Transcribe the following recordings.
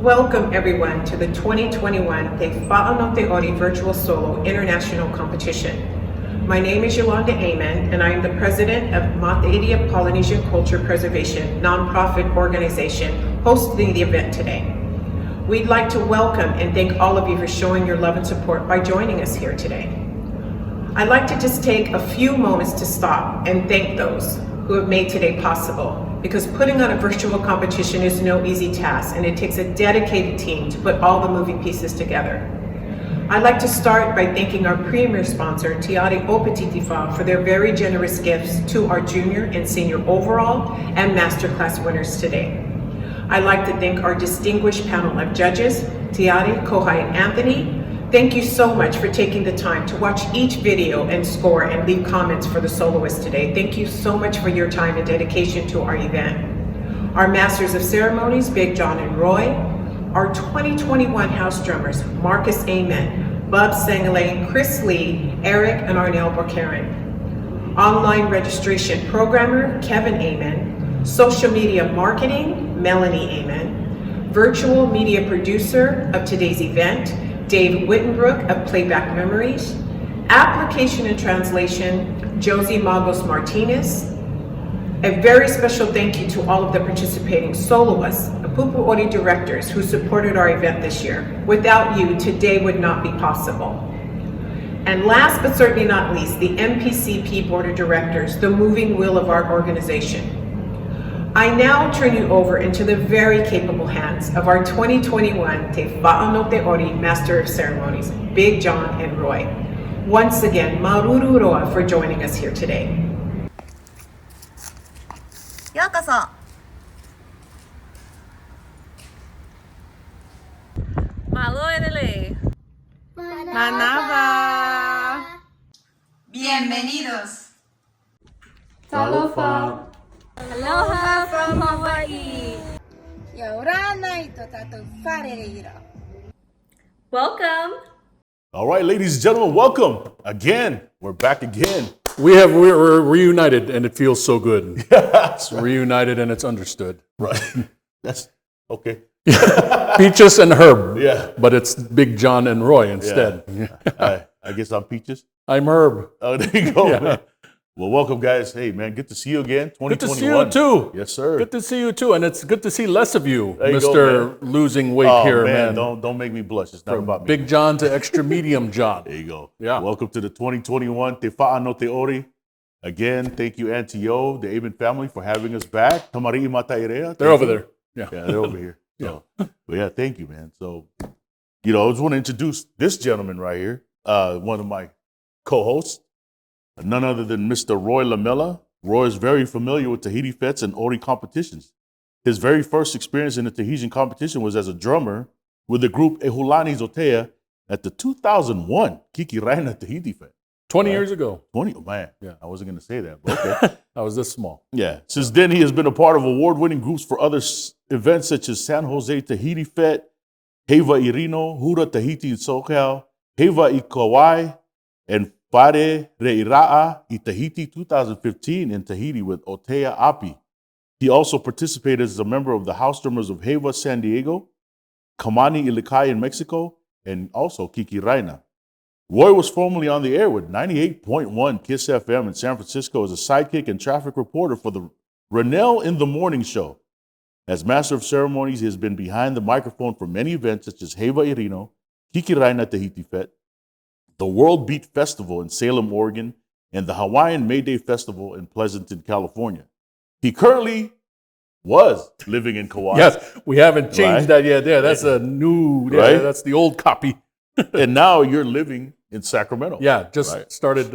Welcome everyone to the 2021 Te Whaano Te Ori Virtual Solo International Competition. My name is Yolanda Amen and I am the president of Mat'edia Polynesian Culture Preservation nonprofit organization hosting the event today. We'd like to welcome and thank all of you for showing your love and support by joining us here today. I'd like to just take a few moments to stop and thank those who have made today possible, because putting on a virtual competition is no easy task and it takes a dedicated team to put all the moving pieces together. I'd like to start by thanking our premier sponsor, Tiari Opetitifa, for their very generous gifts to our junior and senior overall and masterclass winners today. I'd like to thank our distinguished panel of judges, Tiari, Kohai, and Anthony. Thank you so much for taking the time to watch each video and score and leave comments for the soloists today. Thank you so much for your time and dedication to our event. Our Masters of Ceremonies, Big John and Roy. Our 2021 house drummers, Marcus Amen, Bub Sangale, Chris Lee, Eric, and Arnell Borkaren. Online registration programmer, Kevin Amen. Social media marketing, Melanie Amen. Virtual media producer of today's event, Dave Wittenbrook of Playback Memories. Application and translation, Josie Magos Martinez. A very special thank you to all of the participating soloists, Pupu Ori directors who supported our event this year. Without you, today would not be possible. And last but certainly not least, the MPCP Board of Directors, the moving wheel of our organization. I now turn you over into the very capable hands of our 2021 Te Whaano Te Ori Master of Ceremonies, Big John and Roy. Once again, maruru roa for joining us here today. Yokoso. Maloelele. Manawas. Bienvenidos. Talofa. Aloha from Hawaii. Yaurana ito tato wharereira. Welcome. All right, ladies and gentlemen, welcome again. We're back again. We're reunited, and it feels so good. It's reunited, and it's understood. Right. That's okay. Peaches and Herb. Yeah. But it's Big John and Roy instead. Yeah. I guess I'm Peaches. I'm Herb. Oh, there you go, Yeah. man. Well, welcome, guys. Hey, man, good to see you again. 2021. Good to see you, too. Yes, sir. Good to see you, too. And it's good to see less of you, There you Mr. go, Losing Weight Oh, here, man. man. Don't make me blush. It's not From about me. Big John to extra medium John. There you go. Yeah. Welcome to the 2021 Te Whaano Te Ori. Again, thank you, Auntie O, the Aben family, for having us back. Tamari'i Matairea. They're over there. Yeah. Yeah, they're over here. So, but yeah, thank you, man. So, I just want to introduce this gentleman right here, one of my co-hosts, none other than Mr. Roy Lamela. Roy is very familiar with Tahiti fetes and Ori competitions. His very first experience in a Tahitian competition was as a drummer with the group Ehulani Zotea at the 2001 Kiki Raina Tahiti Fet. 20 years ago. 20, oh, man. Yeah. I wasn't going to say that, but okay. I was this small. Yeah. Since then, he has been a part of award-winning groups for other events such as San Jose Tahiti Fet, Heva Irino, Hura Tahiti in SoCal, Heva I Kauai, and Whare Re'ira'a I Tahiti 2015 in Tahiti with Otea Api. He also participated as a member of the house drummers of Heva San Diego, Kamani Ilikai in Mexico, and also Kiki Raina. Roy was formerly on the air with 98.1 KISS FM in San Francisco as a sidekick and traffic reporter for the Renell in the Morning show. As Master of Ceremonies, he has been behind the microphone for many events such as Heva Irino, Kiki Raina Tahiti Fet, the World Beat Festival in Salem, Oregon, and the Hawaiian May Day Festival in Pleasanton, California. He currently was living in Kauai. Yes, we haven't changed Right. that yet. There, that's a new, Right. That's the old copy. And now you're living in Sacramento. Yeah, just Right. started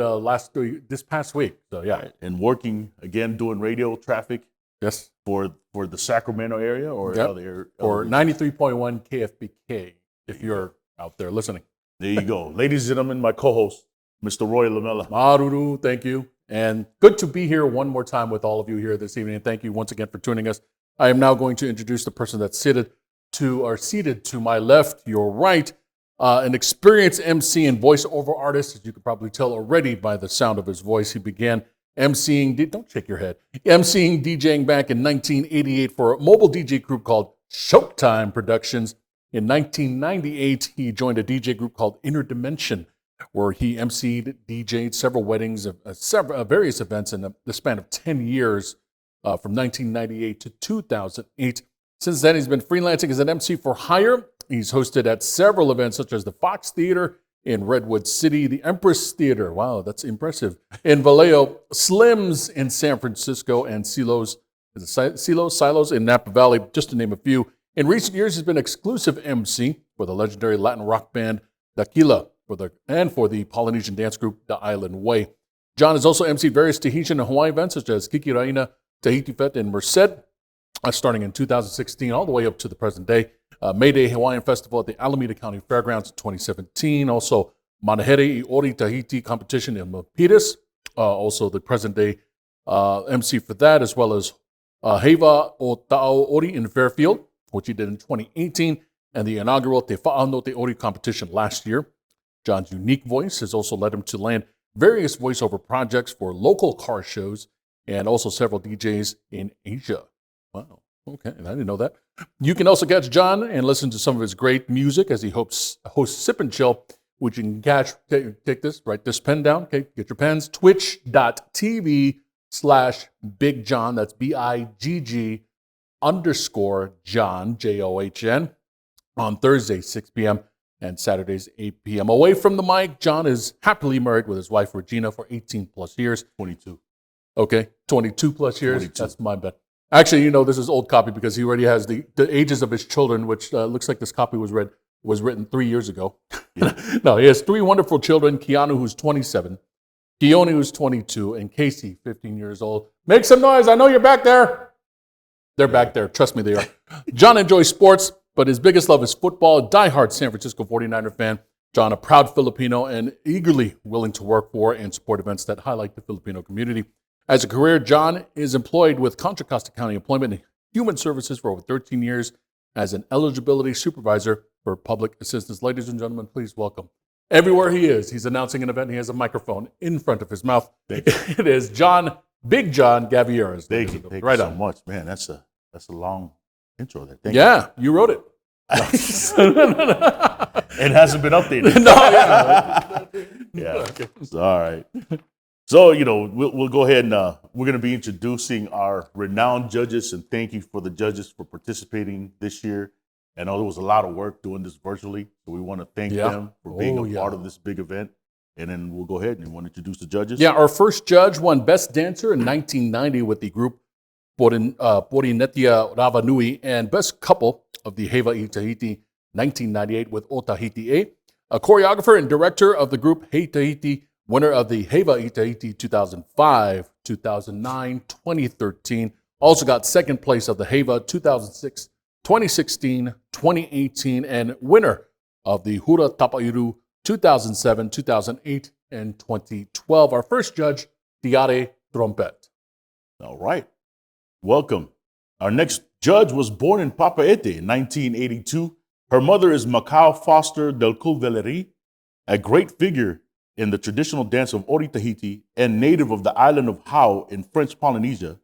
this past week. So yeah, Right. And working, again, doing radio traffic yes, for the Sacramento area or Yep. other or 93.1 KFBK if you're out there listening. There you go. Ladies and gentlemen, my co-host, Mr. Roy Lamela. Maruru, thank you. And good to be here one more time with all of you here this evening. And thank you once again for tuning us. I am now going to introduce the person that's seated to my left, your right, an experienced MC and voiceover artist, as you could probably tell already by the sound of his voice. He began emceeing, don't shake your head, emceeing, DJing back in 1988 for a mobile DJ group called Showtime Productions. In 1998, he joined a DJ group called Interdimension, where he emceed, DJ'd several weddings, various events in the span of 10 years, from 1998 to 2008. Since then, he's been freelancing as an MC for hire. He's hosted at several events such as the Fox Theater in Redwood City, the Empress Theater, wow, that's impressive, in Vallejo, Slim's in San Francisco, and Silos in Napa Valley, just to name a few. In recent years, he's been exclusive MC for the legendary Latin rock band Daquila for the Polynesian dance group The Island Way. John has also emceed various Tahitian and Hawaiian events such as Kikiraina Tahiti Fete in Merced, starting in 2016 all the way up to the present day. May Day Hawaiian Festival at the Alameda County Fairgrounds in 2017. Also, Manahere I Ori Tahiti competition in Milpitas. Also, the present day MC for that, as well as Heva o Ta'ao Ori in Fairfield, which he did in 2018, and the inaugural Te Wha'ano Te Ori competition last year. John's unique voice has also led him to land various voiceover projects for local car shows and also several DJs in Asia. Wow. Okay, I didn't know that. You can also catch John and listen to some of his great music as he hosts Sip and Chill, which you can catch. Take this, write this pen down. Okay, get your pens. Twitch.tv/Big John. That's BIGG_John, JOHN, on Thursday, 6 p.m. and Saturdays, 8 p.m. Away from the mic, John is happily married with his wife, Regina, for 18 plus years. 22. Okay, 22 plus years. 22. That's my bet. Actually, this is old copy because he already has the ages of his children, which looks like this copy was written 3 years ago. Yeah. No, he has 3 wonderful children, Keanu, who's 27, Keone, who's 22, and Casey, 15 years old. Make some noise. I know you're back there. They're back there. Trust me, they are. John enjoys sports, but his biggest love is football. A diehard San Francisco 49er fan. John, a proud Filipino and eagerly willing to work for and support events that highlight the Filipino community. As a career, John is employed with Contra Costa County Employment and Human Services for over 13 years as an eligibility supervisor for public assistance. Ladies and gentlemen, please welcome. Everywhere he is, he's announcing an event. He has a microphone in front of his mouth. It is Big John Gavieras. Thank you so much, man. That's a long intro there. Thank you wrote it. It hasn't been updated. Yeah. Okay. All right. So, we'll go ahead and we're going to be introducing our renowned judges, and thank you for the judges for participating this year. I know there was a lot of work doing this virtually, so we want to thank them for being a part of this big event. And then we'll go ahead and want to introduce the judges. Yeah, our first judge won Best Dancer in 1990 with the group Porinetia Ravanui, and Best Couple of the Heva i Tahiti 1998 with O Tahiti E. A choreographer and director of the group Hey Tahiti, winner of the Heva i Tahiti 2005, 2009, 2013. Also got second place of the Heva 2006, 2016, 2018, and winner of the Hura Tapairu 2007, 2008, and 2012. Our first judge, Tiare Trompet. All right. Welcome. Our next judge was born in Papaete in 1982. Her mother is Macau Foster del Culveleri, a great figure in the traditional dance of Ori Tahiti and native of the island of Hao in French Polynesia,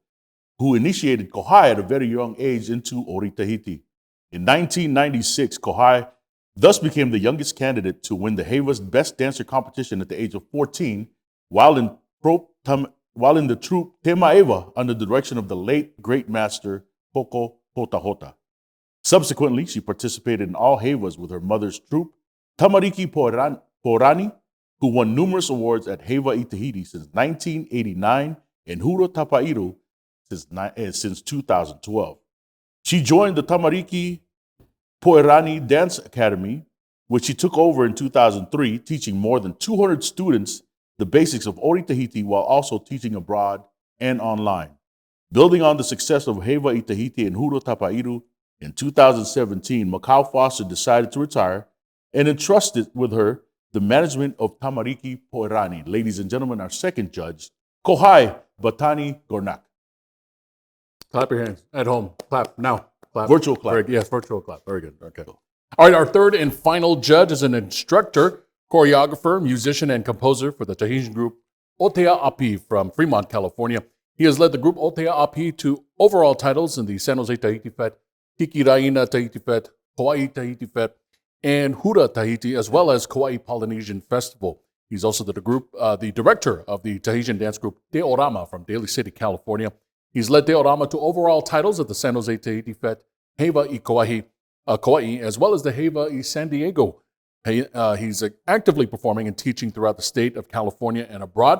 who initiated Kohai at a very young age into Ori Tahiti. In 1996, Kohai thus became the youngest candidate to win the Heva's Best Dancer competition at the age of 14, while in the troupe Tema Eva under the direction of the late great master Koko Hota Hota. Subsequently, she participated in all Hevas with her mother's troupe, Tamariki Porani, who won numerous awards at Heva i Tahiti since 1989 and Huro Tapairu since 2012. She joined the Tamariki Poerani Dance Academy, which she took over in 2003, teaching more than 200 students the basics of Ori Tahiti while also teaching abroad and online. Building on the success of Heva i Tahiti and Huro Tapairu, in 2017, Macau Foster decided to retire and entrusted with her the management of Tamariki Poerani. Ladies and gentlemen, our second judge, Kohai Batani Gornak. Clap your hands at home. Clap now. Clap. Virtual clap. Yes, virtual clap. Very good. Okay. All right, our third and final judge is an instructor, choreographer, musician, and composer for the Tahitian group Otea Api from Fremont, California. He has led the group Otea Api to overall titles in the San Jose Tahiti Fete, Kikiraina Tahiti Fete, Kauai Tahiti Fete, and Hura Tahiti, as well as Kauai Polynesian Festival. He's also the director of the Tahitian dance group Te Orama from Daly City, California. He's led Te Orama to overall titles at the San Jose Tahiti Fete, Heva I Kauai, as well as the Heva I San Diego. He's actively performing and teaching throughout the state of California and abroad.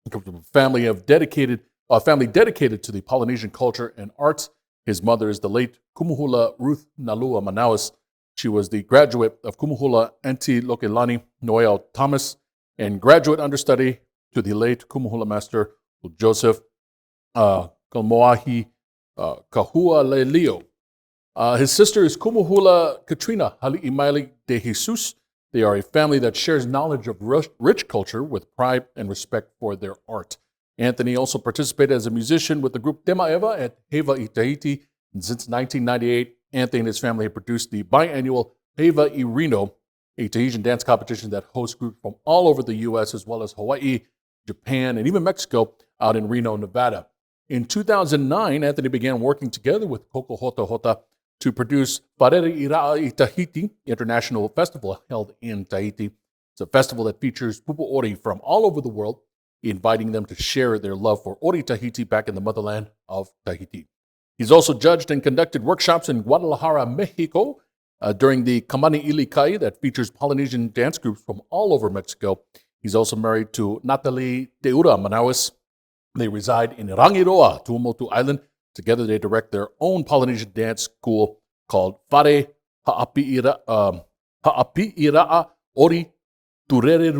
He comes from a family dedicated to the Polynesian culture and arts. His mother is the late Kumuhula Ruth Nalua Manawas. She was the graduate of Kumuhula Anti Lokelani Noel Thomas and graduate understudy to the late Kumuhula master Joseph Kalmoahi Kahua Leo. His sister is Kumuhula Katrina Hali'imaili de Jesus. They are a family that shares knowledge of rich culture with pride and respect for their art. Anthony also participated as a musician with the group Tema Eva at Heva I Tahiti. And since 1998, Anthony and his family have produced the biannual Heva I Reno, a Tahitian dance competition that hosts groups from all over the U.S. as well as Hawaii, Japan, and even Mexico out in Reno, Nevada. In 2009, Anthony began working together with Koko Hota Hota to produce Parere Ira'a I Tahiti International Festival held in Tahiti. It's a festival that features pupu ori from all over the world, inviting them to share their love for Ori Tahiti back in the motherland of Tahiti. He's also judged and conducted workshops in Guadalajara, Mexico, during the Kamani Ilikai that features Polynesian dance groups from all over Mexico. He's also married to Natalie Teura Manawas. They reside in Rangiroa, Tuamotu Island. Together they direct their own Polynesian dance school called Whare Ha'api'ira'a Ori Turere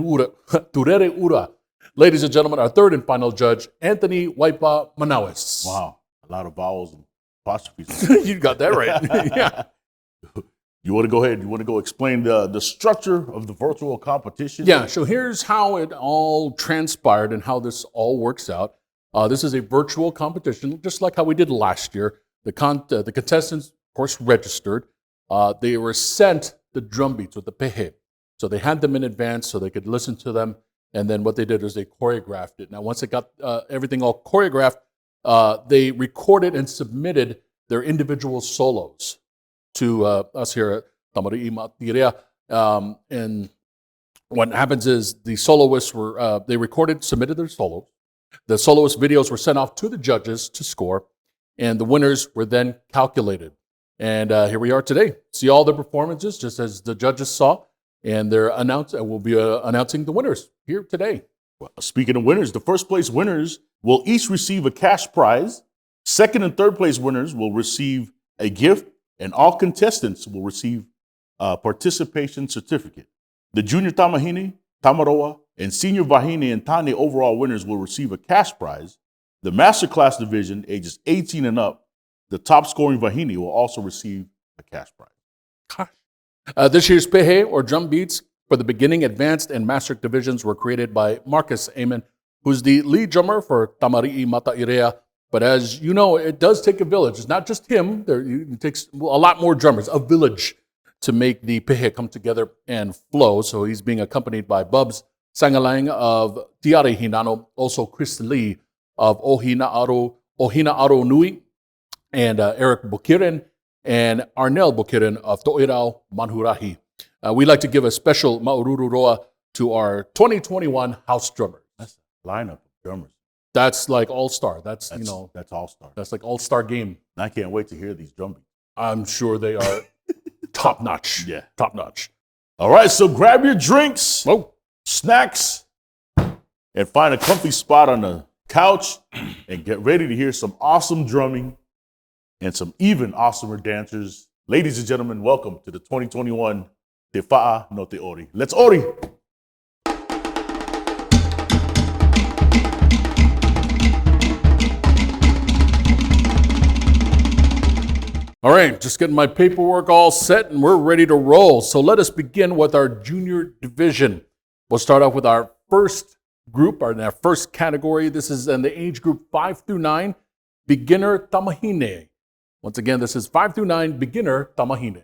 Ura. Ladies and gentlemen, our third and final judge, Anthony Waipa Manawas. Wow, a lot of vowels and apostrophes. You got that right. Yeah. You want to go ahead? You want to go explain the structure of the virtual competition? Yeah, so here's how it all transpired and how this all works out. This is a virtual competition, just like how we did last year. The contestants, of course, registered. They were sent the drum beats with the pehe. So they had them in advance so they could listen to them. And then what they did is they choreographed it. Now, once they got everything all choreographed, they recorded and submitted their individual solos to us here at Tamari'i Matirea. And what happens is the soloists they recorded, submitted their solos. The soloist videos were sent off to the judges to score, and the winners were then calculated. And here we are today. See all the performances, just as the judges saw, and we'll be announcing the winners here today. Well, speaking of winners, the first place winners will each receive a cash prize. Second and third place winners will receive a gift, and all contestants will receive a participation certificate. The junior Tamahine, Tamaroa, and senior Vahine and Tane overall winners will receive a cash prize. The masterclass division, ages 18 and up, the top scoring Vahine will also receive a cash prize. This year's pehe, or drum beats, for the beginning, advanced, and master divisions were created by Marcus Amen, who's the lead drummer for Tamari'i Matairea. But as you know, it does take a village. It's not just him. It takes a lot more drummers, a village, to make the pehe come together and flow. So he's being accompanied by Bubs Sangalang of Tiare Hinano, also Chris Lee of Ohina Aro Nui, and Eric Bukirin, and Arnel Bukirin of To'irao Manhurahi. We'd like to give a special ma'ururu roa to our 2021 house drummers. That's a lineup of drummers. That's like all-star. That's all-star. That's like all-star game. And I can't wait to hear these drum beats. I'm sure they are top-notch. Yeah. Top-notch. All right, so grab your drinks, Oh, snacks, and find a comfy spot on the couch and get ready to hear some awesome drumming and some even awesomer dancers. Ladies and gentlemen, welcome to the 2021 Te Fa'a no Te Ori. Let's Ori! all right, just getting my paperwork all set and we're ready to roll. So let us begin with our junior division. We'll start off with our first group, our first category. This is in the age group 5 through 9, beginner tamahine. Once again, this is 5 through 9, beginner tamahine.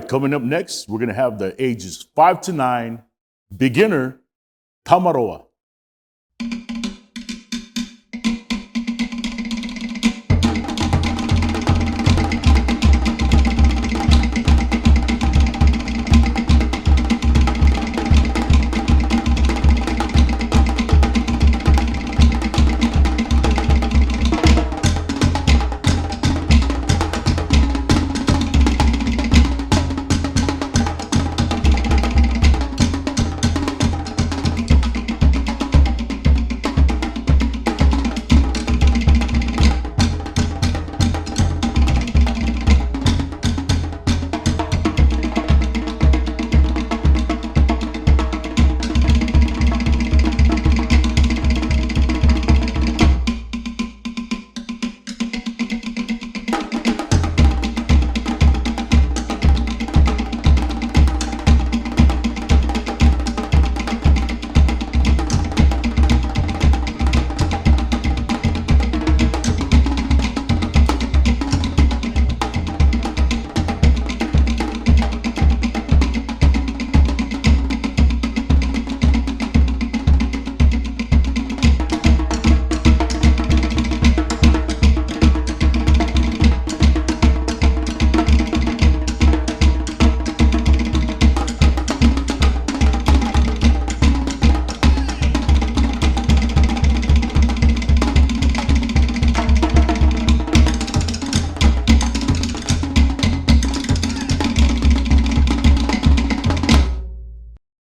right, coming up next, we're going to have the ages 5 to 9 beginner Tamaroa.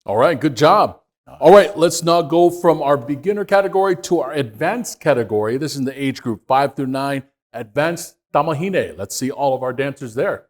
All right, good job. All right, let's now go from our beginner category to our advanced category. This is in the age group 5 through 9, advanced tamahine. Let's see all of our dancers there.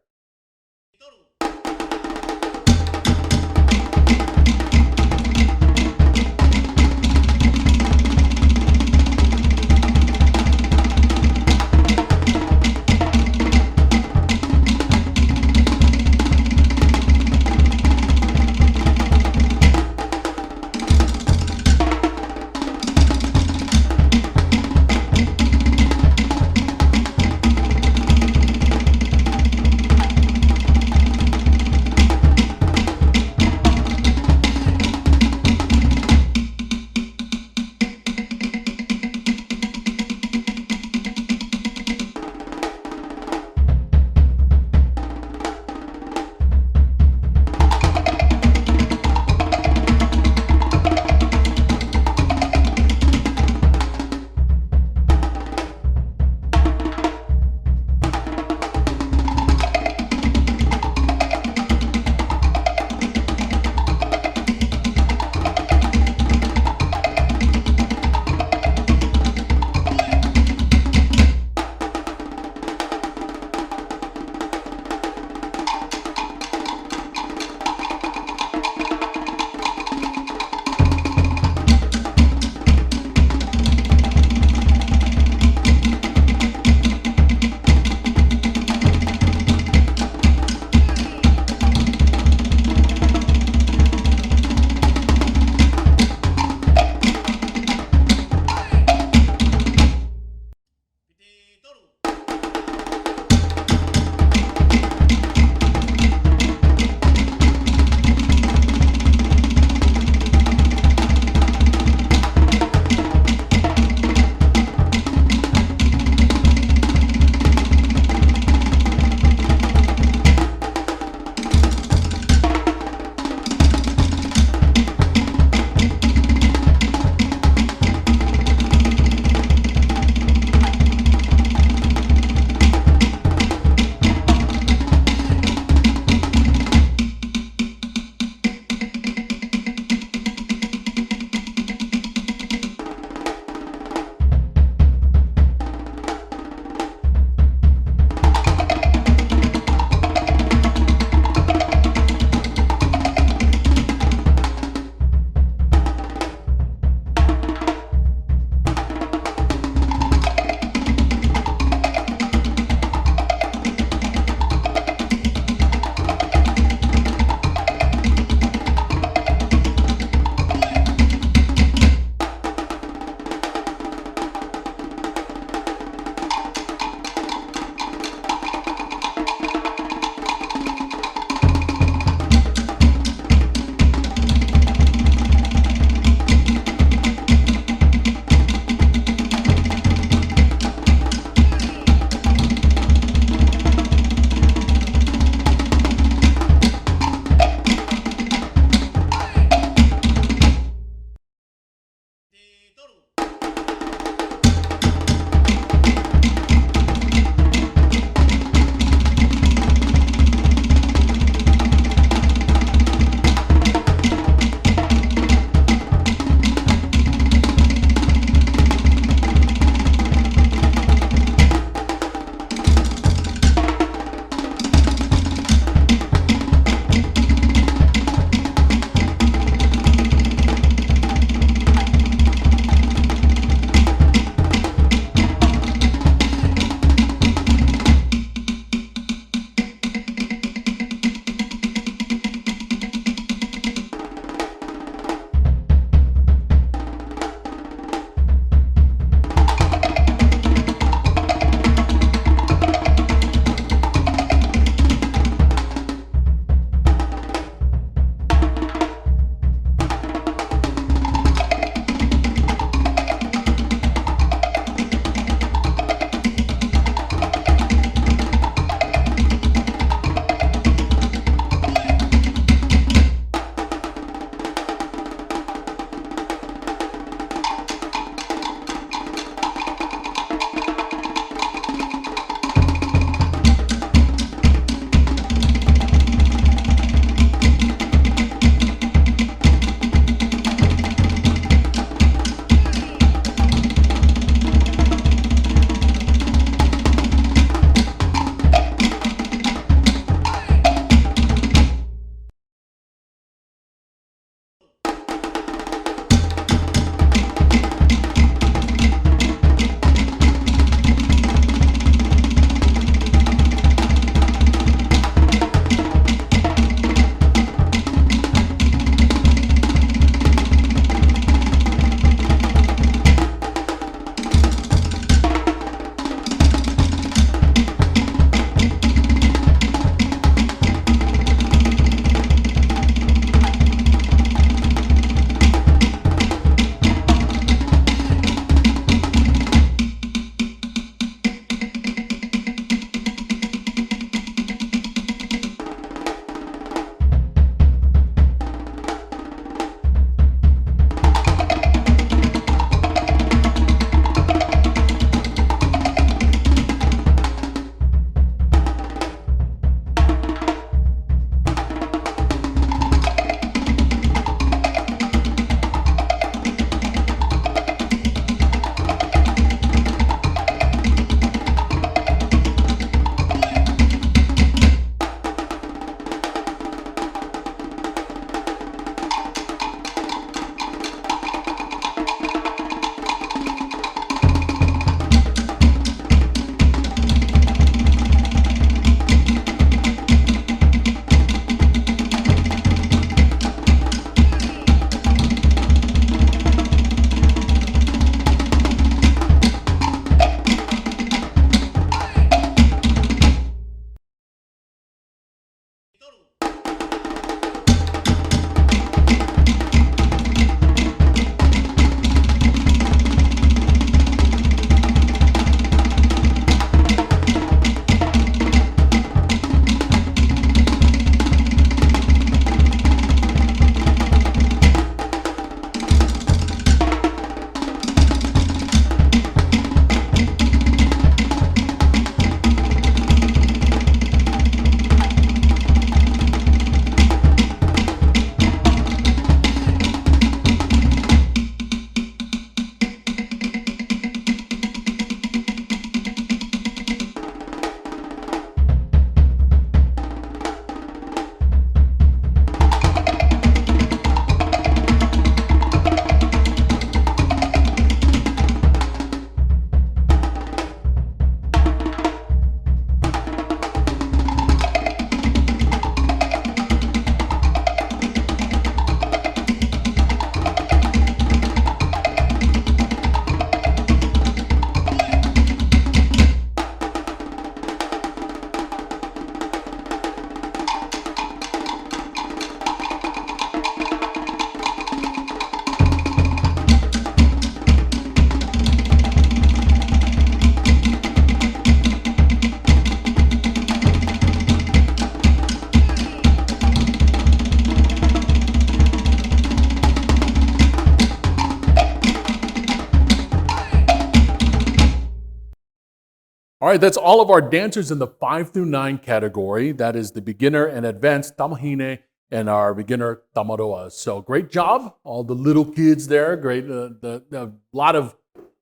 All right, that's all of our dancers in the 5 through 9 category. That is the beginner and advanced tamahine and our beginner tamaroa. So great job, all the little kids there. Great, a lot of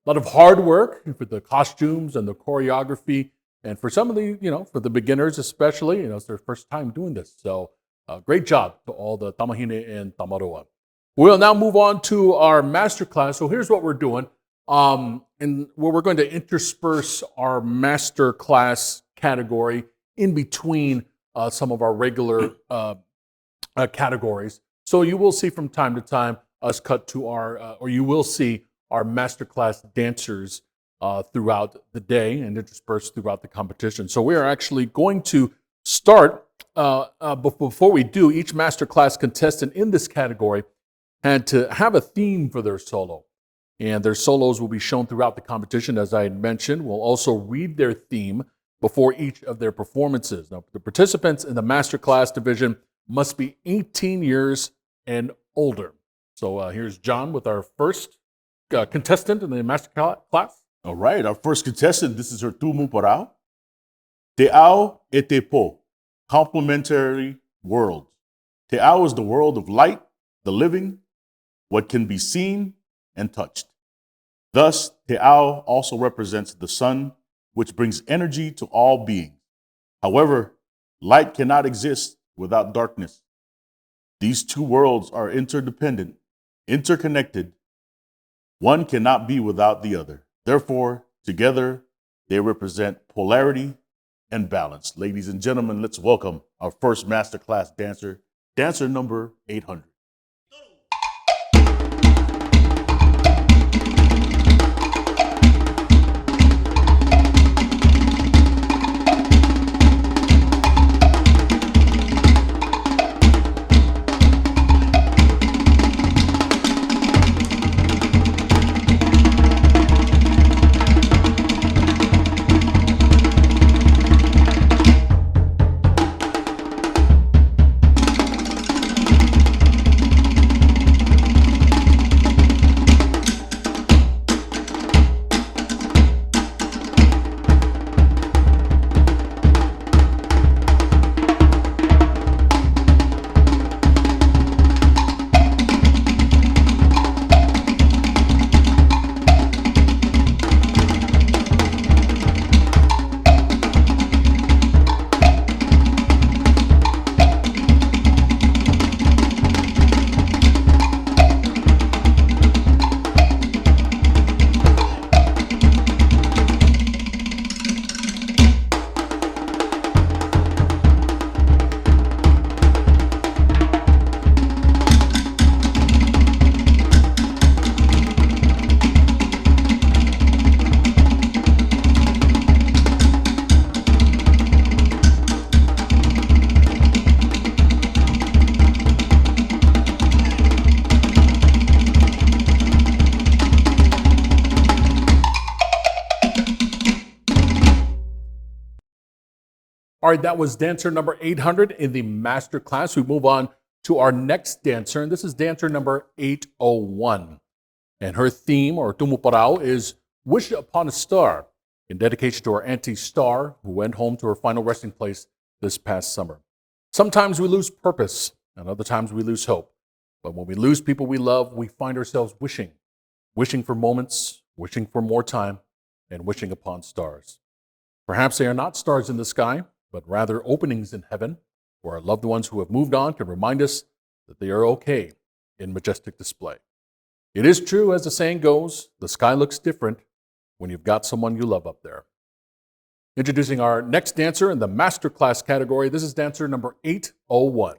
hard work for the costumes and the choreography, and for some of the, for the beginners especially, it's their first time doing this. So great job to all the tamahine and tamaroa. We'll now move on to our master class. So here's what we're doing. And where we're going to intersperse our master class category in between some of our regular categories. So you will see from time to time us cut to or you will see our master class dancers throughout the day and interspersed throughout the competition. So we are actually going to start, before we do, each master class contestant in this category had to have a theme for their solo. And their solos will be shown throughout the competition, as I had mentioned. We'll also read their theme before each of their performances. Now, the participants in the masterclass division must be 18 years and older. So here's John with our first contestant in the masterclass. All right, our first contestant, this is her tumu parao. Te ao e te po, complementary worlds. Te ao is the world of light, the living, what can be seen and touched. Thus, Te ao also represents the sun, which brings energy to all beings. However, light cannot exist without darkness. These two worlds are interdependent, interconnected. One cannot be without the other. Therefore, together, they represent polarity and balance. Ladies and gentlemen, let's welcome our first masterclass dancer, dancer number 800. All right, that was dancer number 800 in the master class. We move on to our next dancer, and this is dancer number 801. And her theme, or tumu parao, is Wish Upon a Star, in dedication to our Auntie Star, who went home to her final resting place this past summer. Sometimes we lose purpose, and other times we lose hope. But when we lose people we love, we find ourselves wishing for moments, wishing for more time, and wishing upon stars. Perhaps they are not stars in the sky, but rather openings in heaven, where our loved ones who have moved on can remind us that they are okay in majestic display. It is true, as the saying goes, the sky looks different when you've got someone you love up there. Introducing our next dancer in the masterclass category, this is dancer number 801.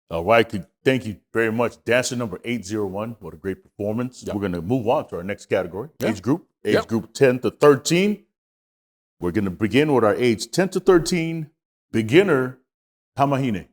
All right. Thank you very much. Dancer number 801. What a great performance. Yeah. We're going to move on to our next category, Yeah. age group. Age Yeah. group 10 to 13. We're going to begin with our age 10 to 13 beginner Hamahine.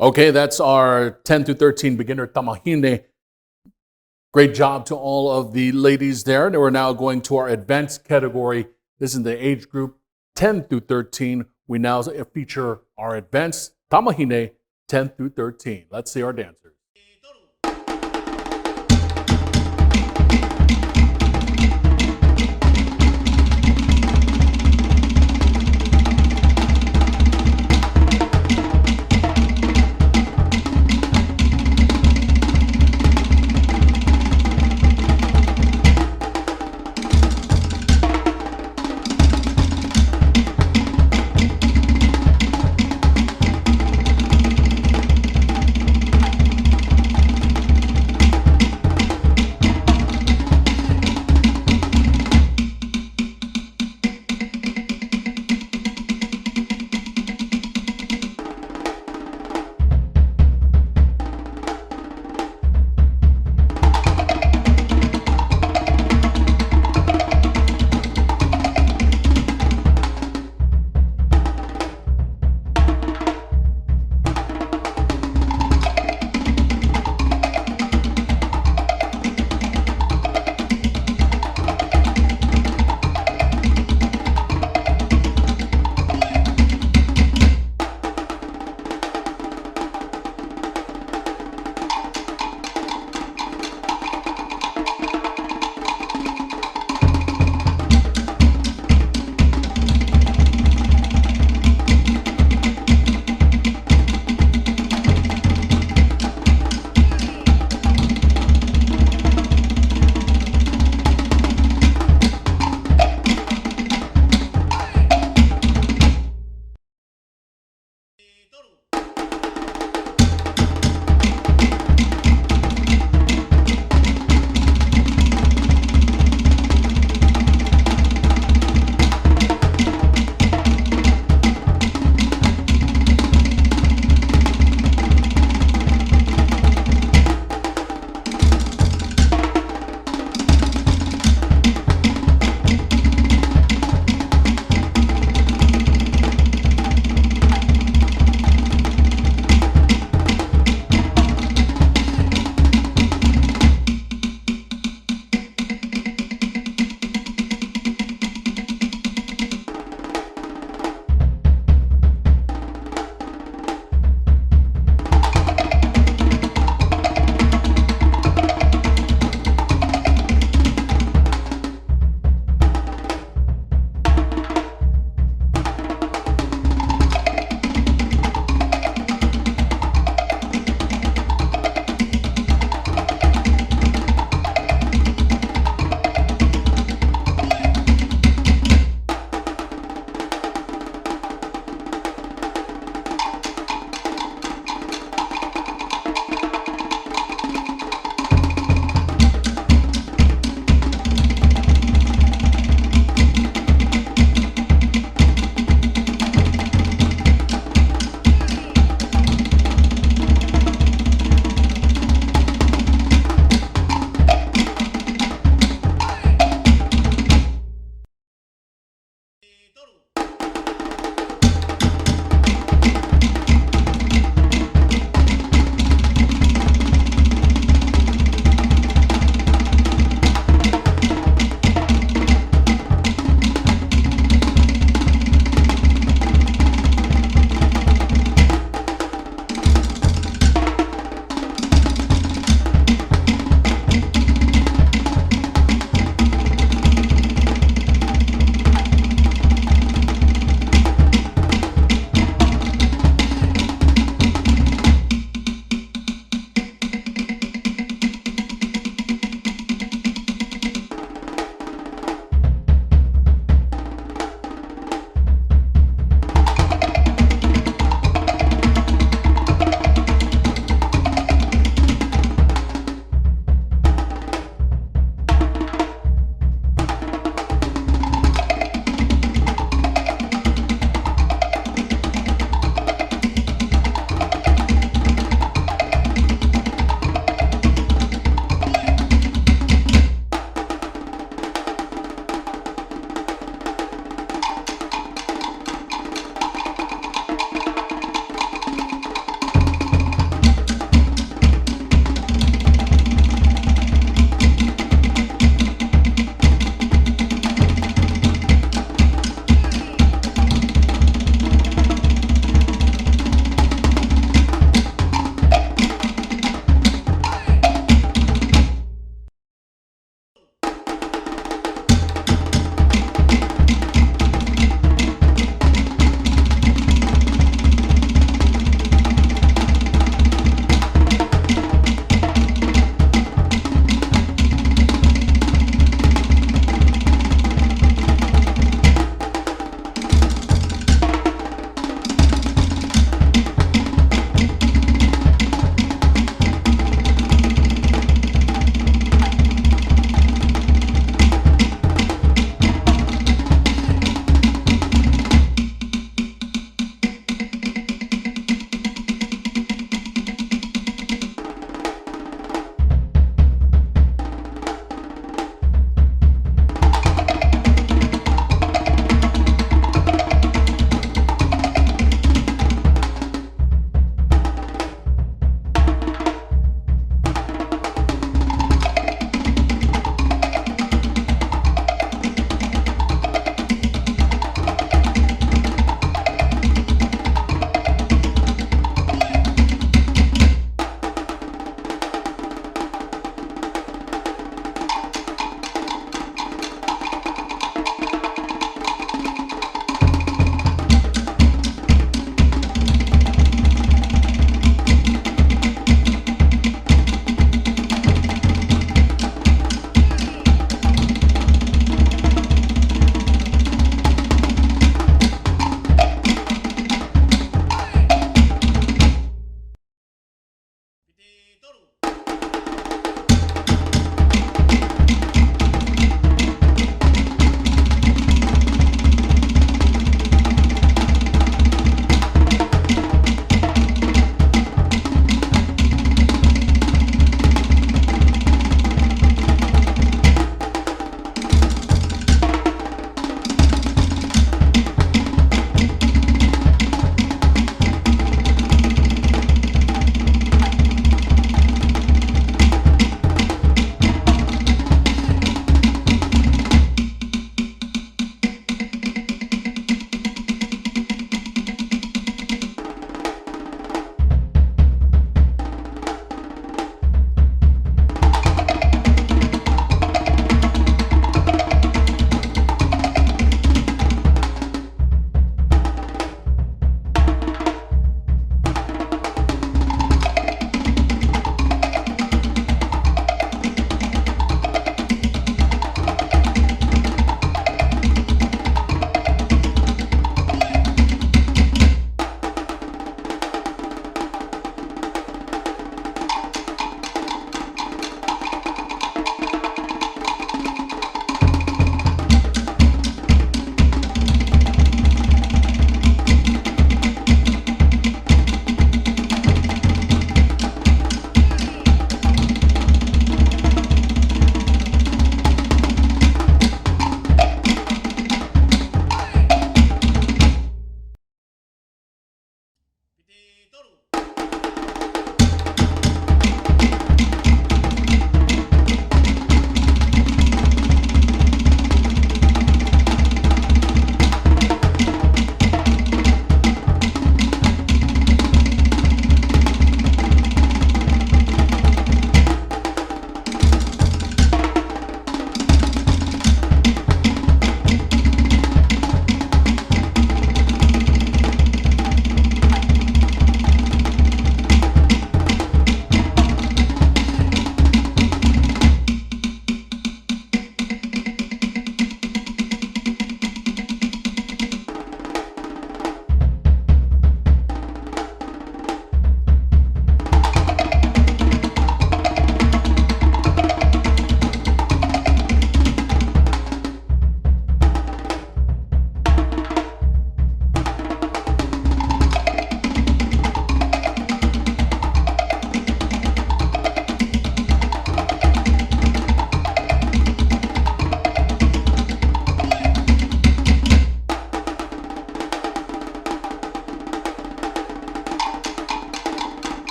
Okay, that's our 10 through 13 beginner tamahine. Great job to all of the ladies there. And we're now going to our advanced category. This is the age group 10 through 13. We now feature our advanced tamahine 10 through 13. Let's see our dancers.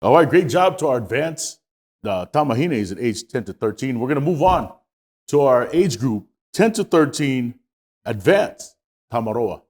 All right, great job to our advanced tamahines at age 10 to 13. We're going to move on to our age group, 10 to 13, advanced tamaroa.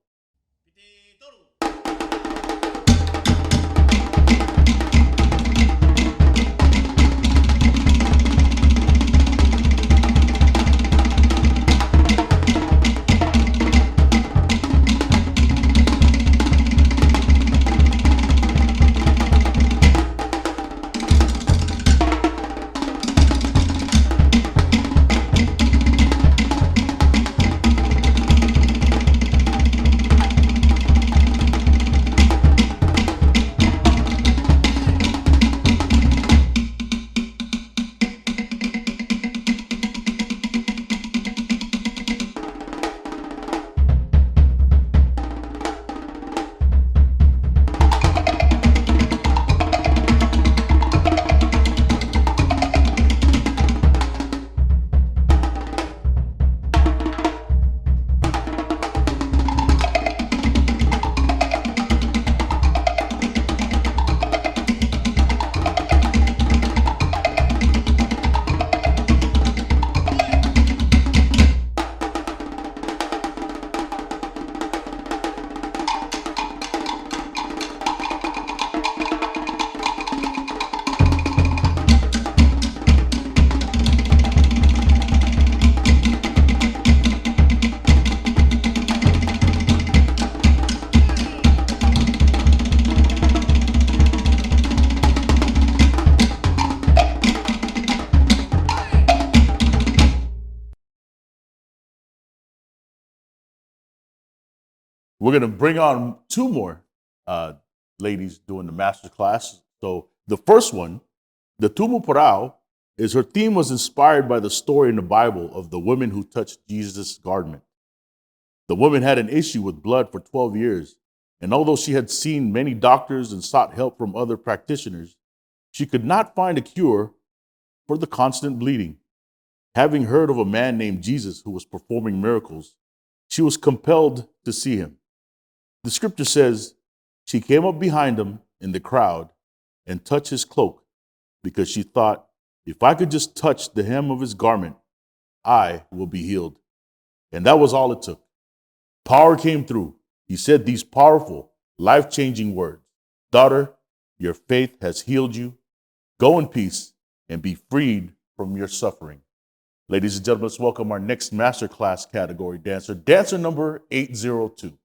We're going to bring on two more ladies doing the master class. So the first one, the Tumu Parao, is her theme was inspired by the story in the Bible of the woman who touched Jesus' garment. The woman had an issue with blood for 12 years, and although she had seen many doctors and sought help from other practitioners, she could not find a cure for the constant bleeding. Having heard of a man named Jesus who was performing miracles, she was compelled to see him. The scripture says, she came up behind him in the crowd and touched his cloak because she thought, if I could just touch the hem of his garment, I will be healed. And that was all it took. Power came through. He said these powerful, life-changing words. Daughter, your faith has healed you. Go in peace and be freed from your suffering. Ladies and gentlemen, let's welcome our next masterclass category dancer, dancer number 802.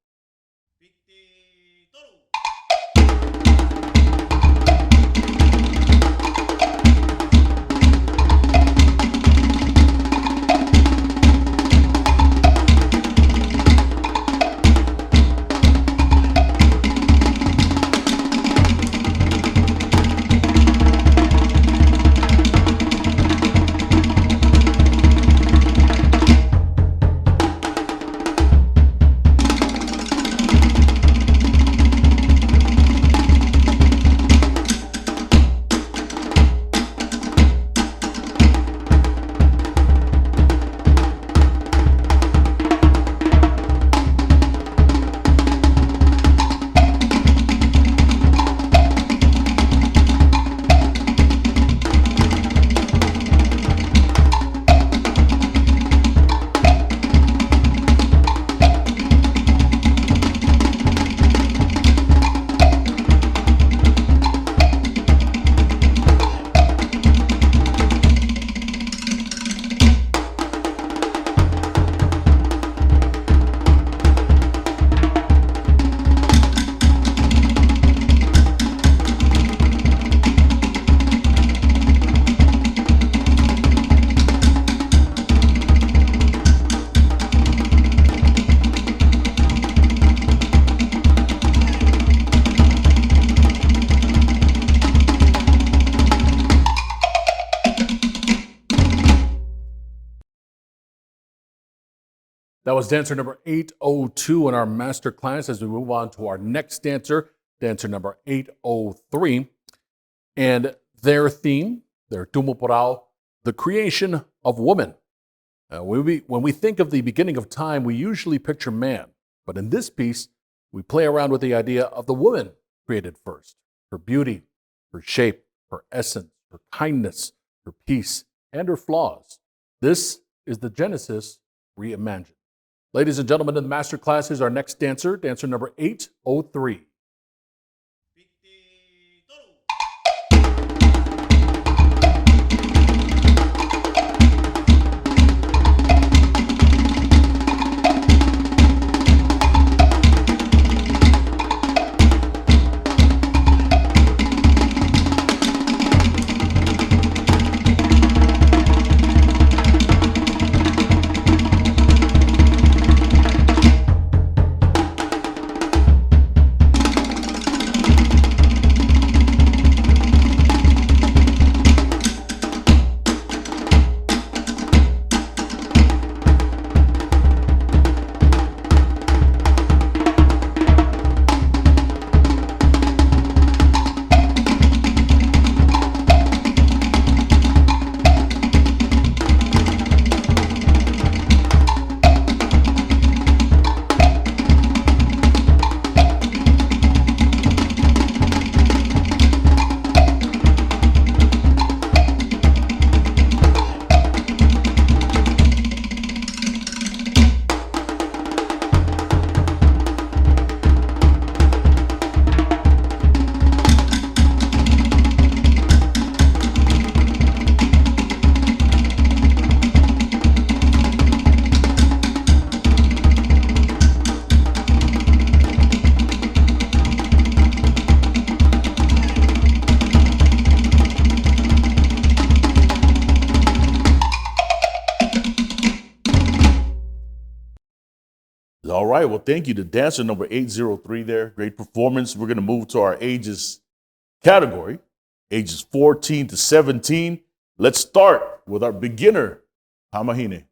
That was dancer number 802 in our master class. As we move on to our next dancer, dancer number 803. And their theme, their Tumuporao, the creation of woman. When we think of the beginning of time, we usually picture man. But in this piece, we play around with the idea of the woman created first. Her beauty, her shape, her essence, her kindness, her peace, and her flaws. This is the Genesis reimagined. Ladies and gentlemen, in the master class is our next dancer, dancer number 803. All right. Well, thank you to dancer number 803 there. Great performance. We're going to move to our ages category, ages 14 to 17. Let's start with our beginner, Hamahine.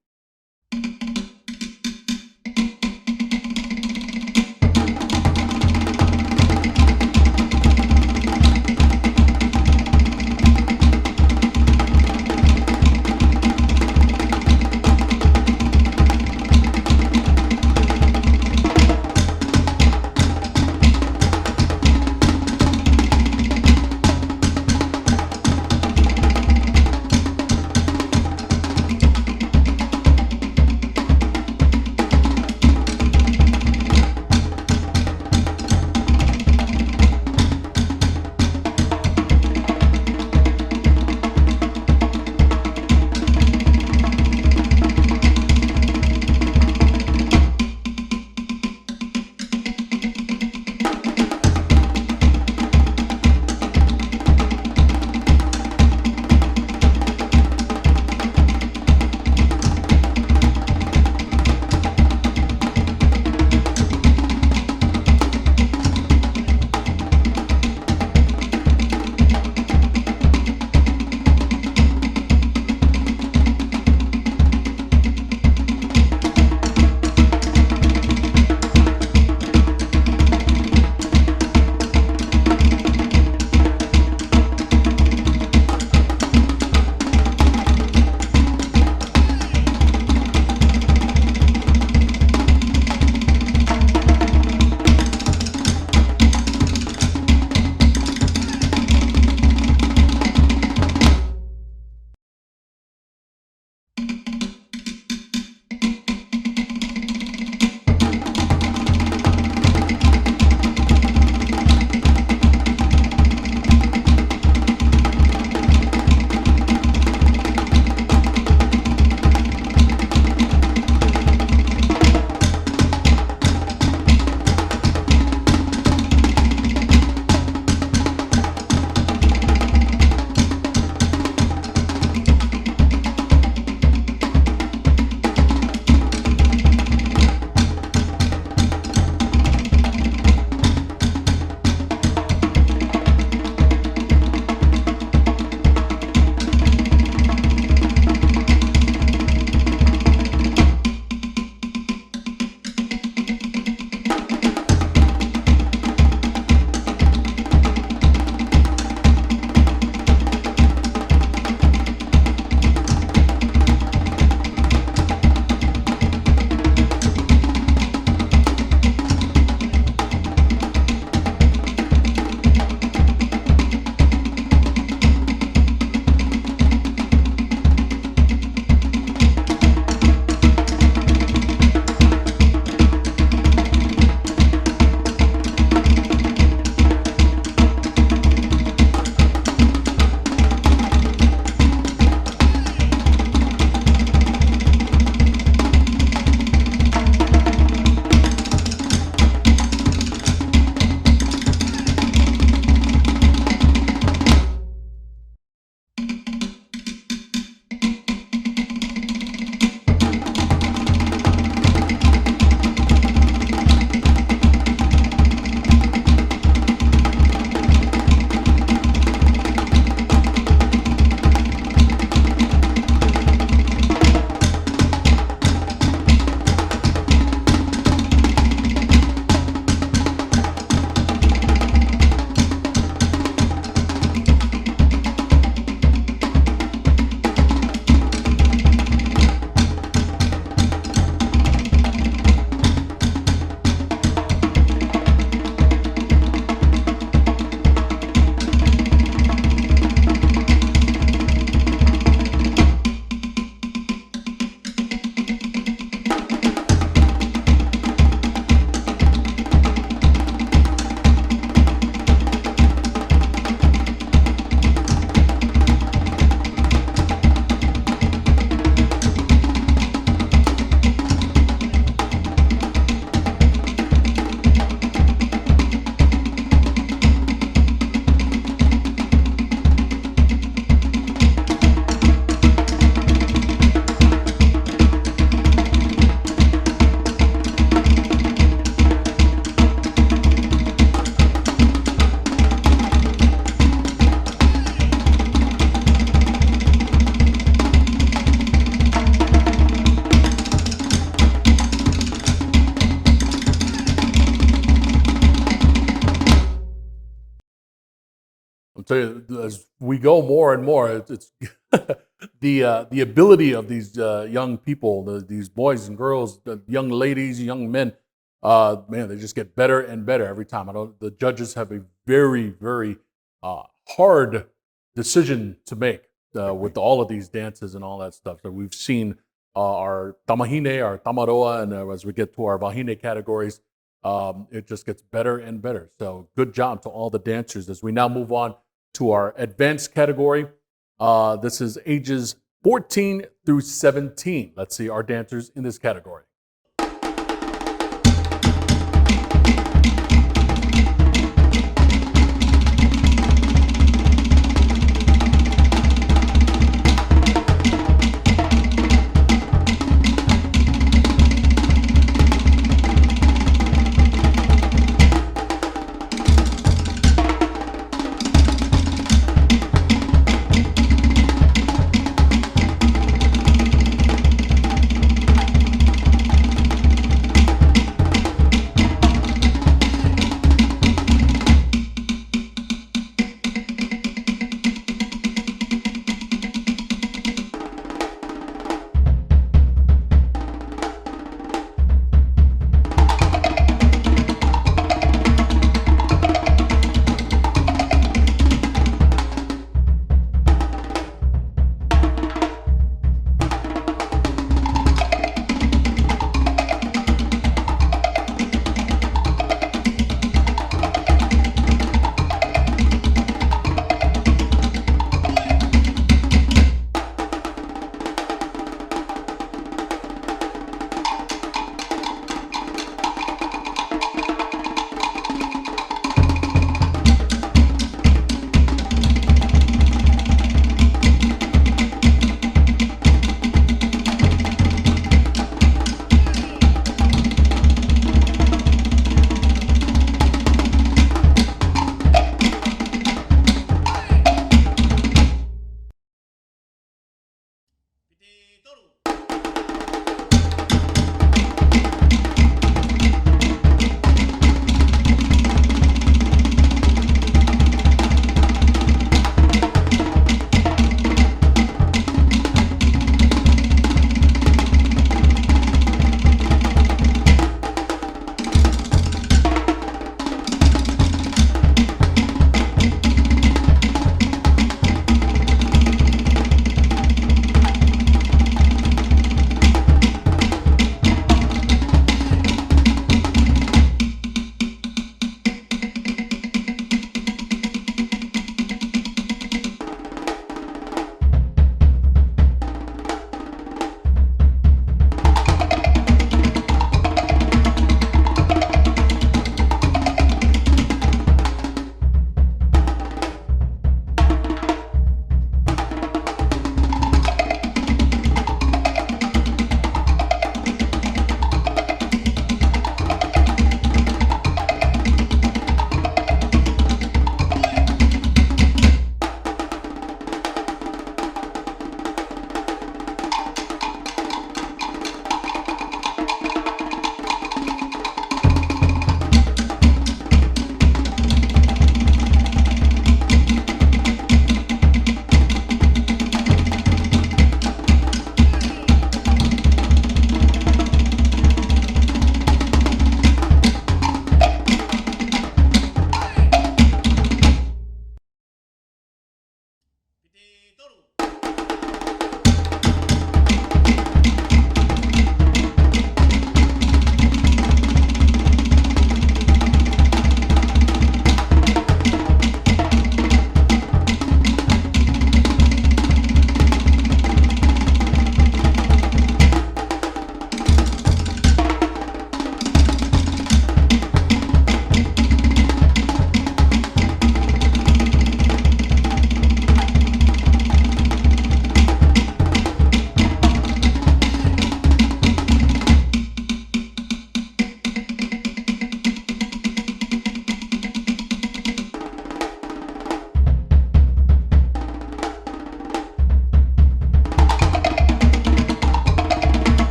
tell you, as we go more and more, it's the ability of these young people, these boys and girls, the young ladies, young men, man, they just get better and better every time. I know the judges have a very, very hard decision to make with all of these dances and all that stuff. So we've seen our tamahine, our tamaroa, and as we get to our wahine categories, it just gets better and better. So good job to all the dancers. As we now move on to our advanced category, this is ages 14 through 17. Let's see our dancers in this category.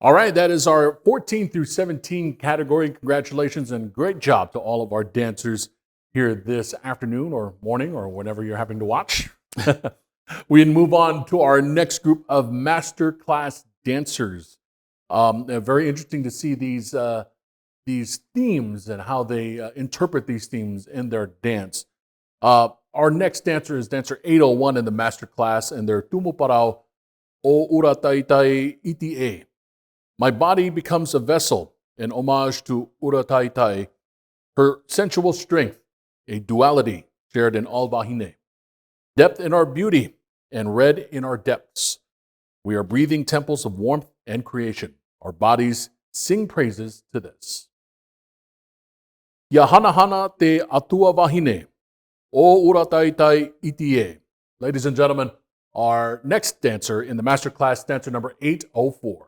All right, that is our 14 through 17 category. Congratulations and great job to all of our dancers here this afternoon or morning or whenever you're having to watch. We move on to our next group of master class dancers. Very interesting to see these themes and how they interpret these themes in their dance. Our next dancer is dancer 801 in the master class, and they're Tumuparau o Urataitai Iti. My body becomes a vessel in homage to Urataitai, her sensual strength, a duality shared in all Wahine. Depth in our beauty and red in our depths. We are breathing temples of warmth and creation. Our bodies sing praises to this. Yahanahana te atua Wahine, o Urataitai Iti. Ladies and gentlemen, our next dancer in the master class, dancer number 804.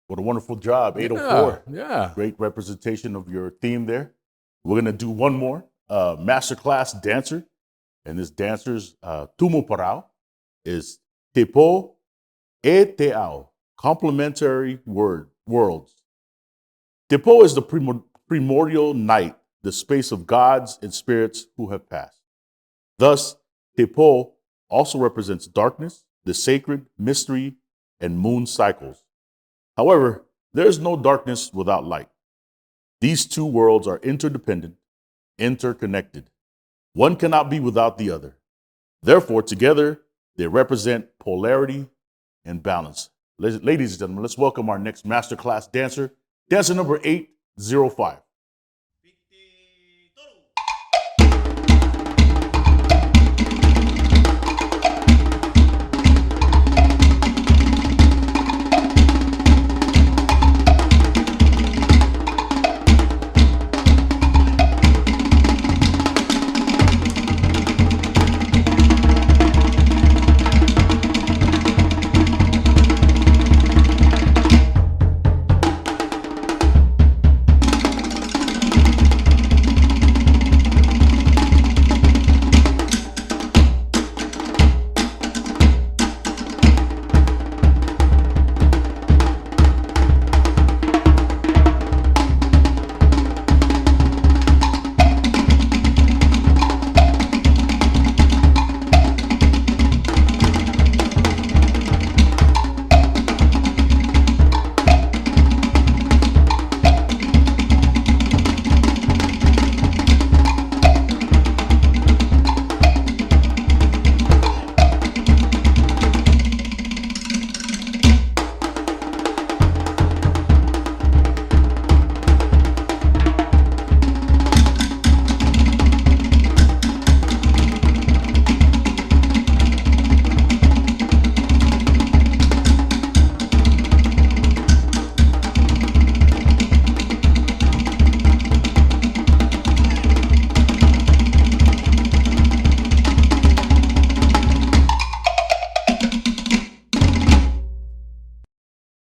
What a wonderful job, 804. Yeah. Great representation of your theme there. We're going to do one more, masterclass dancer. And this dancer's Tumuparau is Tepo e Teao, complementary worlds. Tepo is the primordial night, the space of gods and spirits who have passed. Thus, Tepo also represents darkness, the sacred, mystery, and moon cycles. However, there is no darkness without light. These two worlds are interdependent, interconnected. One cannot be without the other. Therefore, together, they represent polarity and balance. Ladies and gentlemen, let's welcome our next masterclass dancer, dancer number 805.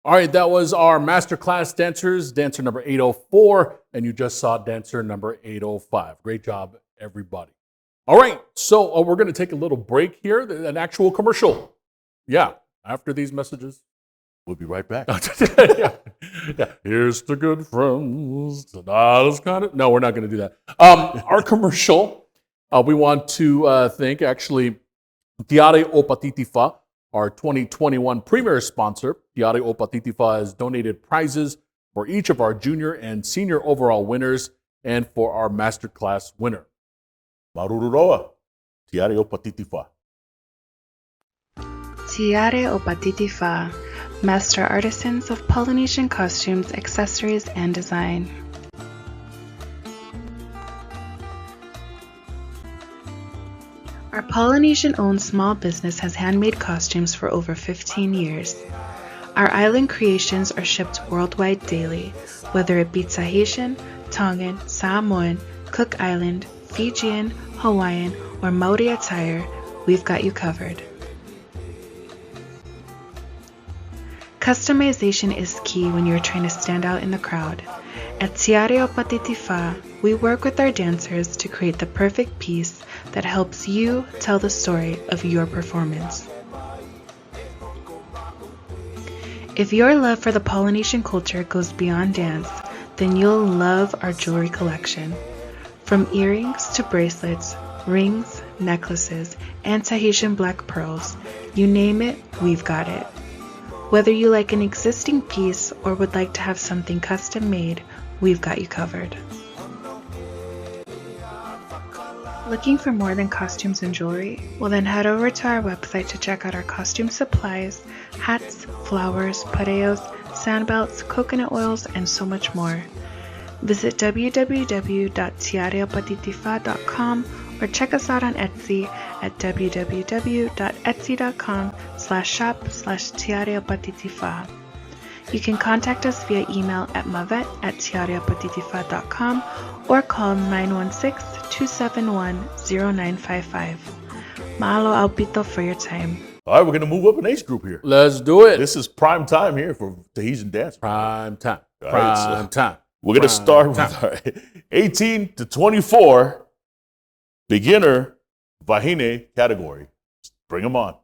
All right, that was our masterclass dancers, dancer number 804, and you just saw dancer number 805. Great job, everybody. All right, so we're going to take a little break here, an actual commercial. Yeah, after these messages. We'll be right back. Yeah. Here's the good friends. No, we're not going to do that. Our commercial, we want to thank actually Tiare o Patitifa, our 2021 premier sponsor. Tiare o Patitifa has donated prizes for each of our junior and senior overall winners and for our masterclass winner. Marururoa, Tiare o Patitifa. Tiare o Patitifa, master artisans of Polynesian costumes, accessories, and design. Our Polynesian-owned small business has handmade costumes for over 15 years. Our island creations are shipped worldwide daily, whether it be Tahitian, Tongan, Samoan, Cook Island, Fijian, Hawaiian, or Maori attire, we've got you covered. Customization is key when you're trying to stand out in the crowd. At Tiare o Patitifa, we work with our dancers to create the perfect piece that helps you tell the story of your performance. If your love for the Polynesian culture goes beyond dance, then you'll love our jewelry collection. From earrings to bracelets, rings, necklaces, and Tahitian black pearls, you name it, we've got it. Whether you like an existing piece or would like to have something custom made, we've got you covered. Looking for more than costumes and jewelry? Well, then head over to our website to check out our costume supplies, hats, flowers, pareos, sandbelts, coconut oils, and so much more. Visit www.tiareopatitifa.com or check us out on Etsy at www.etsy.com/shop/tiareopatitifa. You can contact us via email at mavet@tiareopatitifa.com or call 916-271-0955. Mahalo Alpito for your time. All right, we're going to move up an age group here. Let's do it. This is prime time here for Tahitian dance. Prime time. All right, Prime time. We're going to start with our 18 to 24 beginner Vahine category. Bring them on.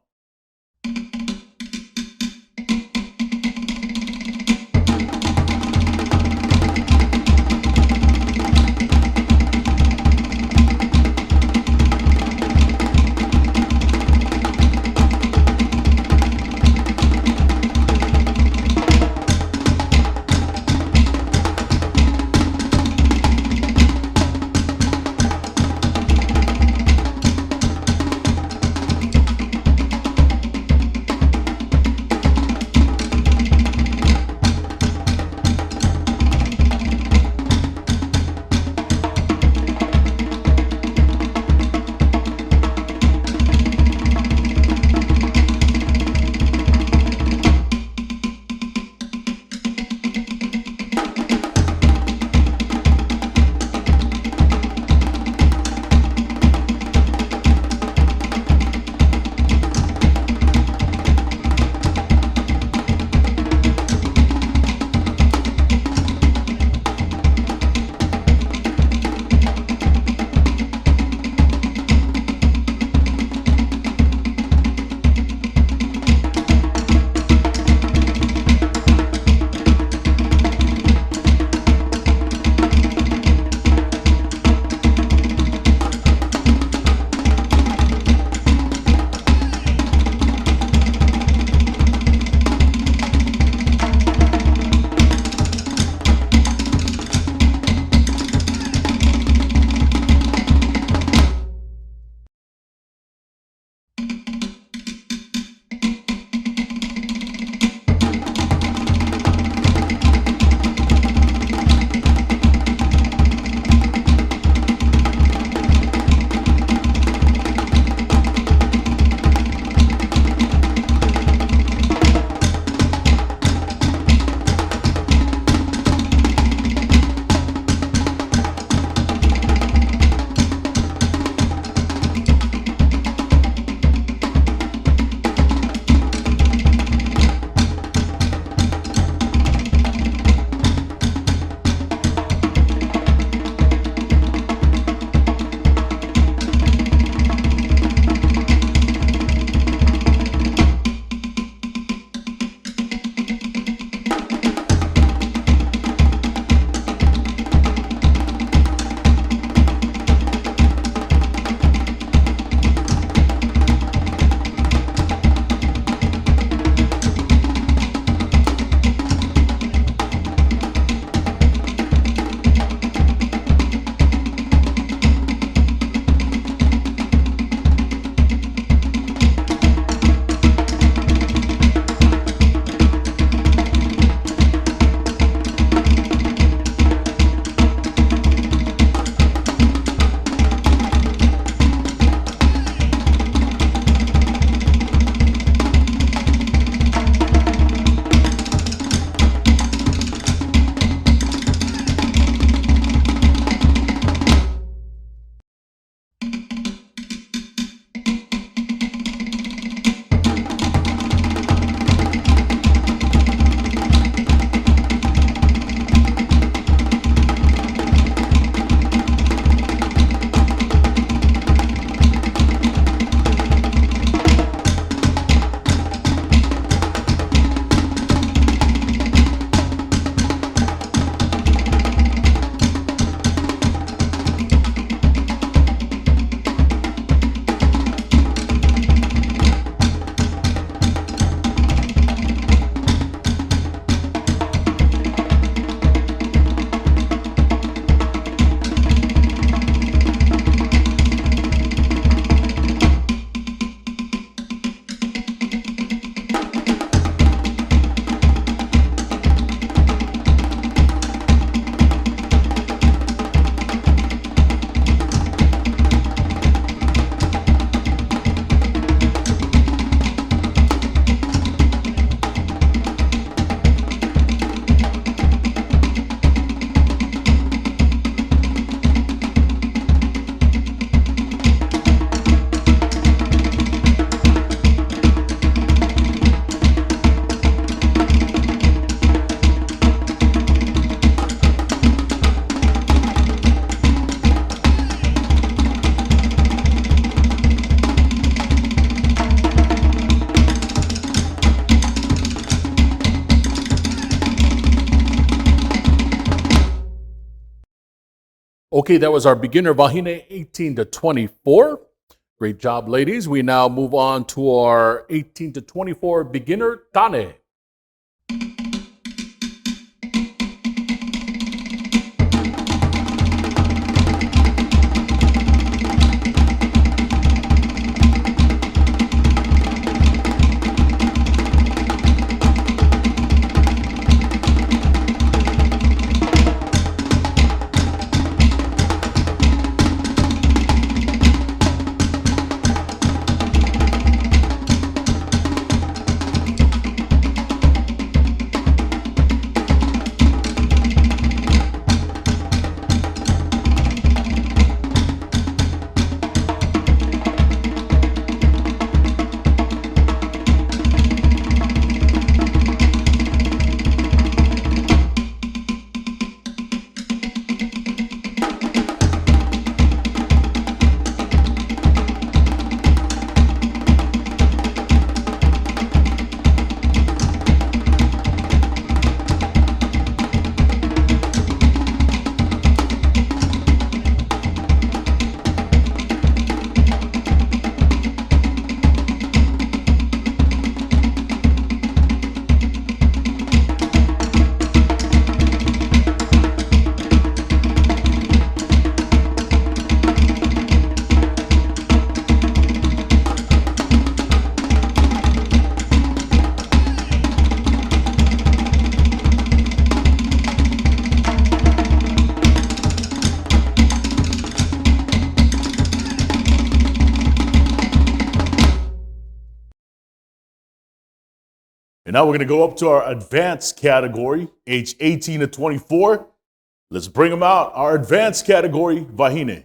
Okay, that was our beginner Vahine 18 to 24. Great job, ladies. We now move on to our 18 to 24 beginner Tane. And now we're going to go up to our advanced category, age 18 to 24. Let's bring them out. Our advanced category, Vahine.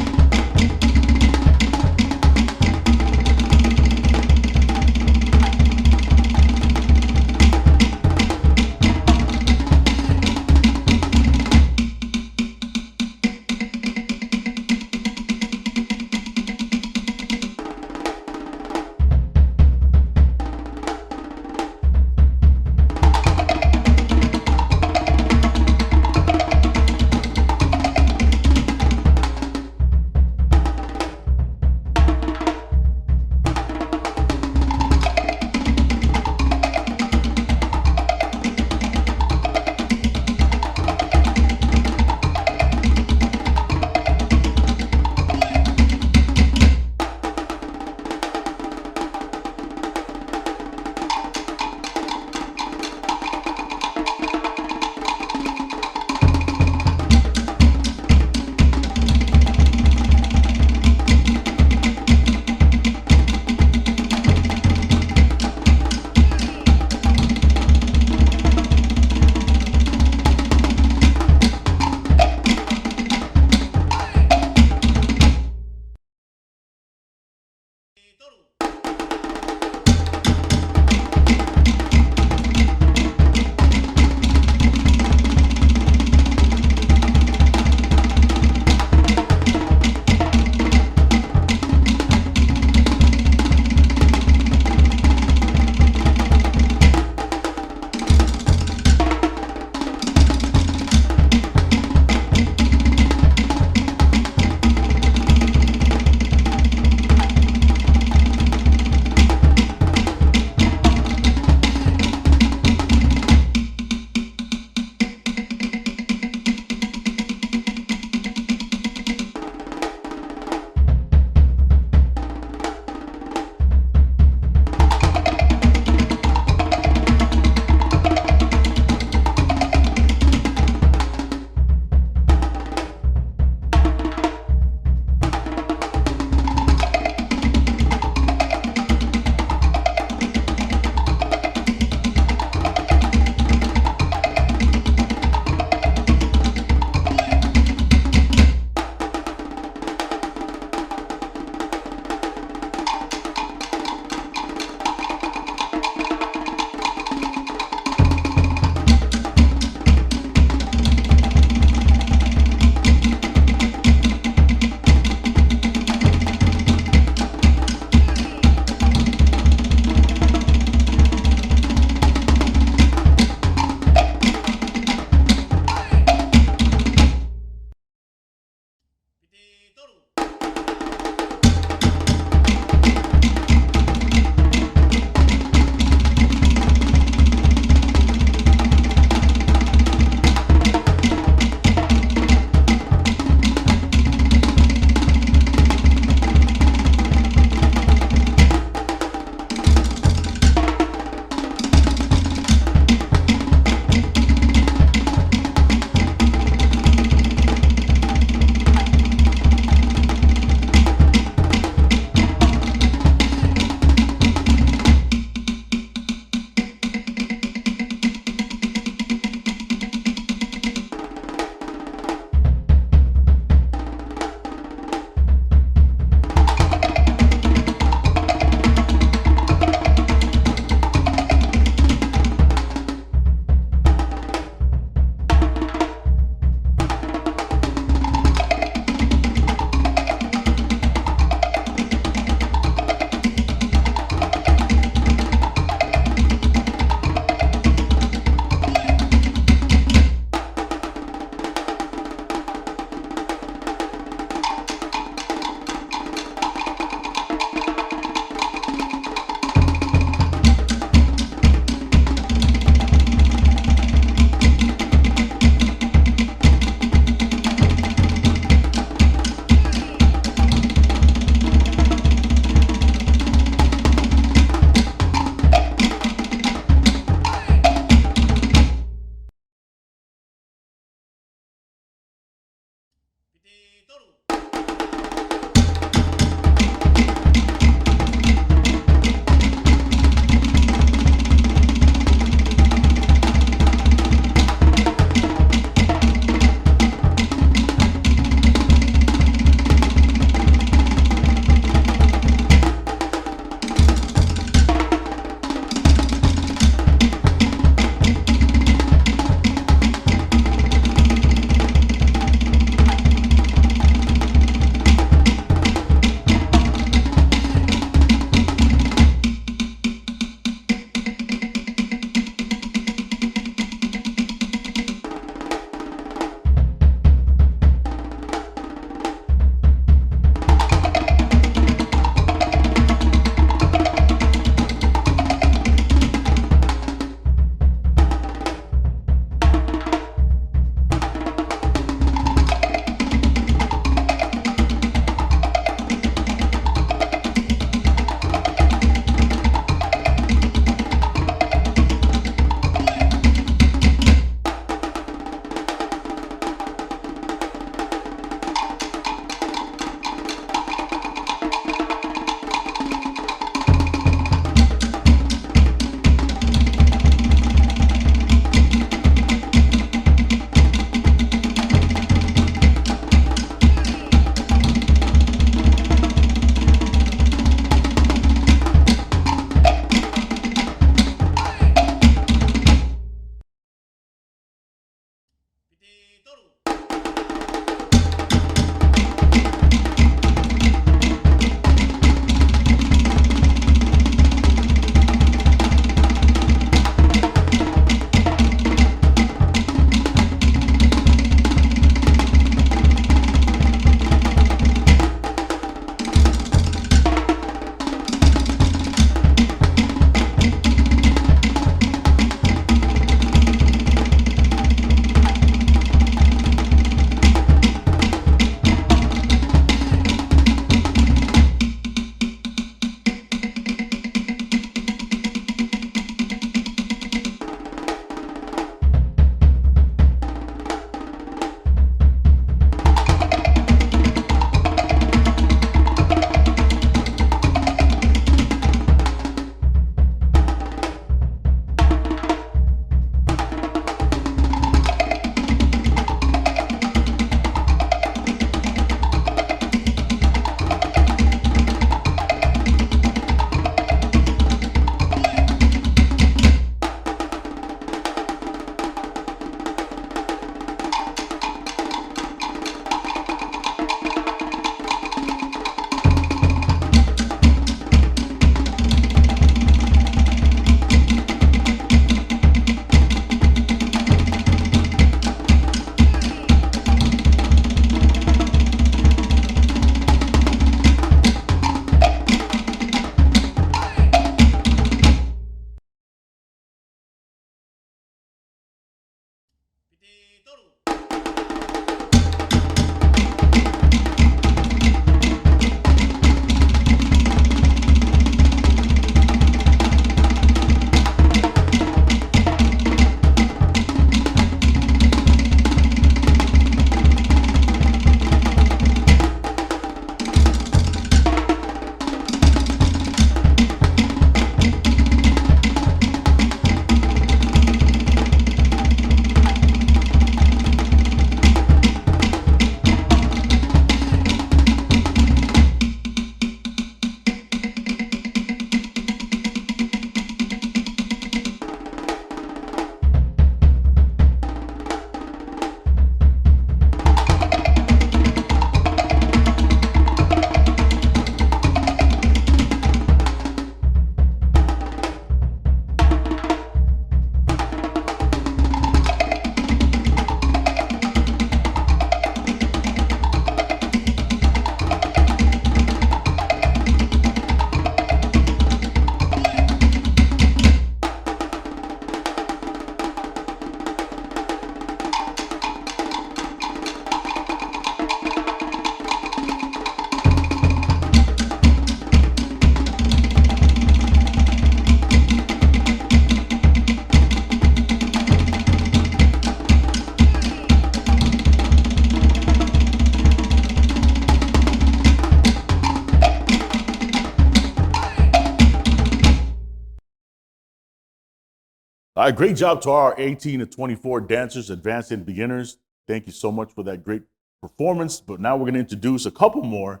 All right, great job to our 18 to 24 dancers, advanced and beginners. Thank you so much for that great performance. But now we're going to introduce a couple more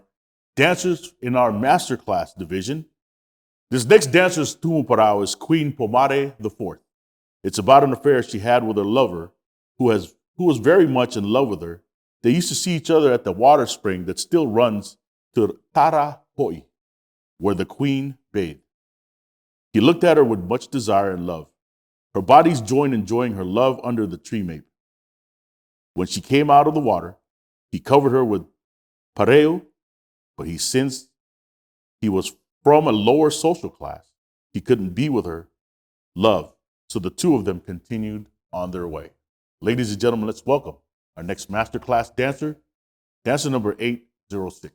dancers in our masterclass division. This next dancer's tumuparao is Queen Pomare IV. It's about an affair she had with her lover, who was very much in love with her. They used to see each other at the water spring that still runs to Tara Hoi, where the queen bathed. He looked at her with much desire and love. Her bodies joined enjoying her love under the tree maple. When she came out of the water, he covered her with pareo, but since he was from a lower social class, he couldn't be with her love. So the two of them continued on their way. Ladies and gentlemen, let's welcome our next masterclass dancer, dancer number 806.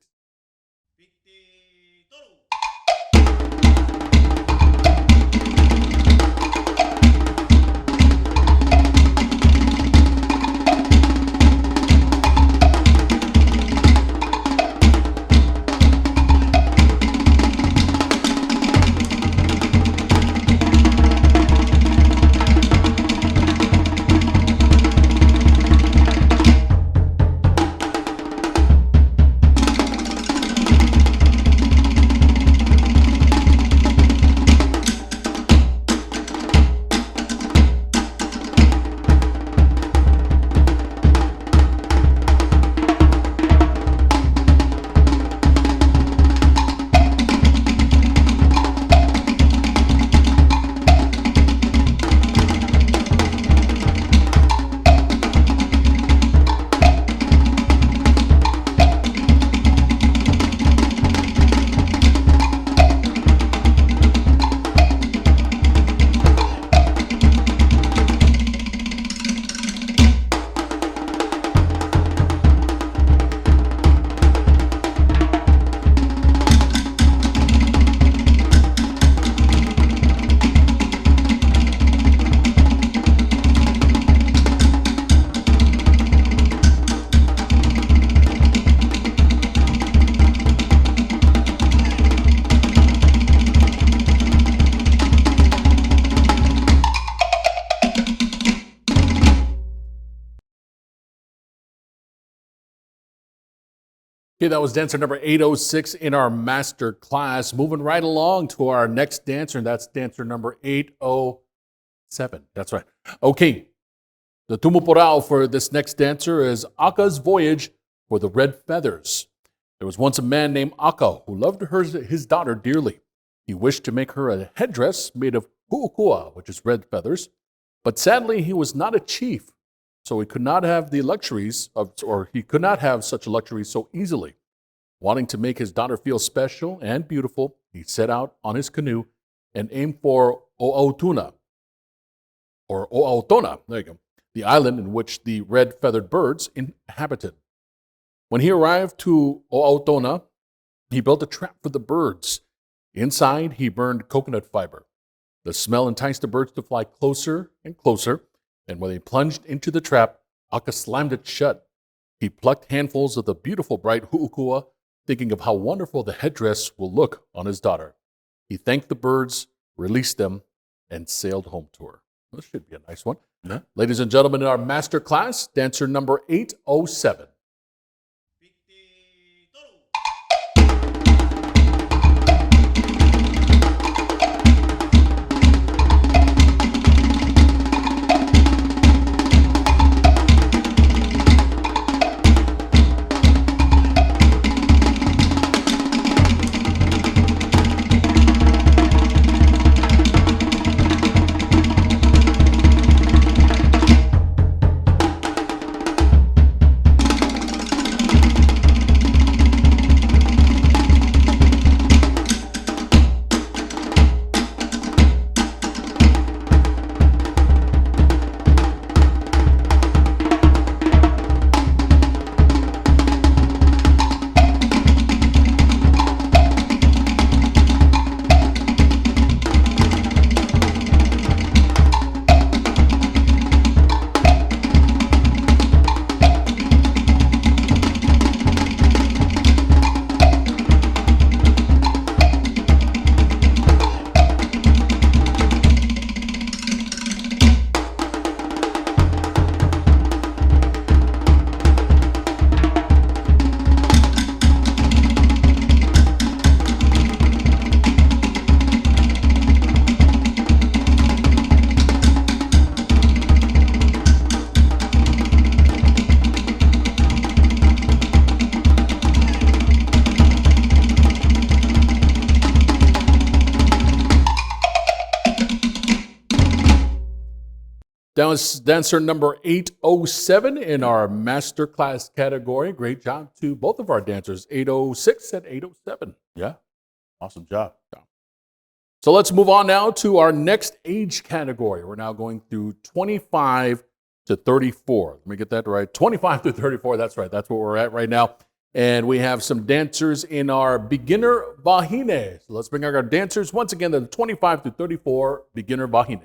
Okay, that was dancer number 806 in our master class. Moving right along to our next dancer, and that's dancer number 807. That's right. Okay, the tumuporao for this next dancer is Aka's Voyage for the Red Feathers. There was once a man named Aka who loved his daughter dearly. He wished to make her a headdress made of hu'ukua, which is red feathers, but sadly he was not a chief. So he could not have the luxuries he could not have such a luxury so easily. Wanting to make his daughter feel special and beautiful, he set out on his canoe and aimed for O'Autuna, or O'Autona, there you go, the island in which the red-feathered birds inhabited. When he arrived to O'Autona, he built a trap for the birds. Inside, he burned coconut fiber. The smell enticed the birds to fly closer and closer, and when they plunged into the trap, Aka slammed it shut. He plucked handfuls of the beautiful bright hu'ukua, thinking of how wonderful the headdress will look on his daughter. He thanked the birds, released them, and sailed home to her. This should be a nice one. Yeah. Ladies and gentlemen, in our master class, dancer number 807. Dancer number 807 in our masterclass category. Great job to both of our dancers, 806 and 807. Yeah, awesome job. So let's move on now to our next age category. We're now going through 25 to 34. Let me get that right. 25 to 34, that's right. That's where we're at right now. And we have some dancers in our beginner vahine. So let's bring our dancers once again to the 25 to 34 beginner vahine.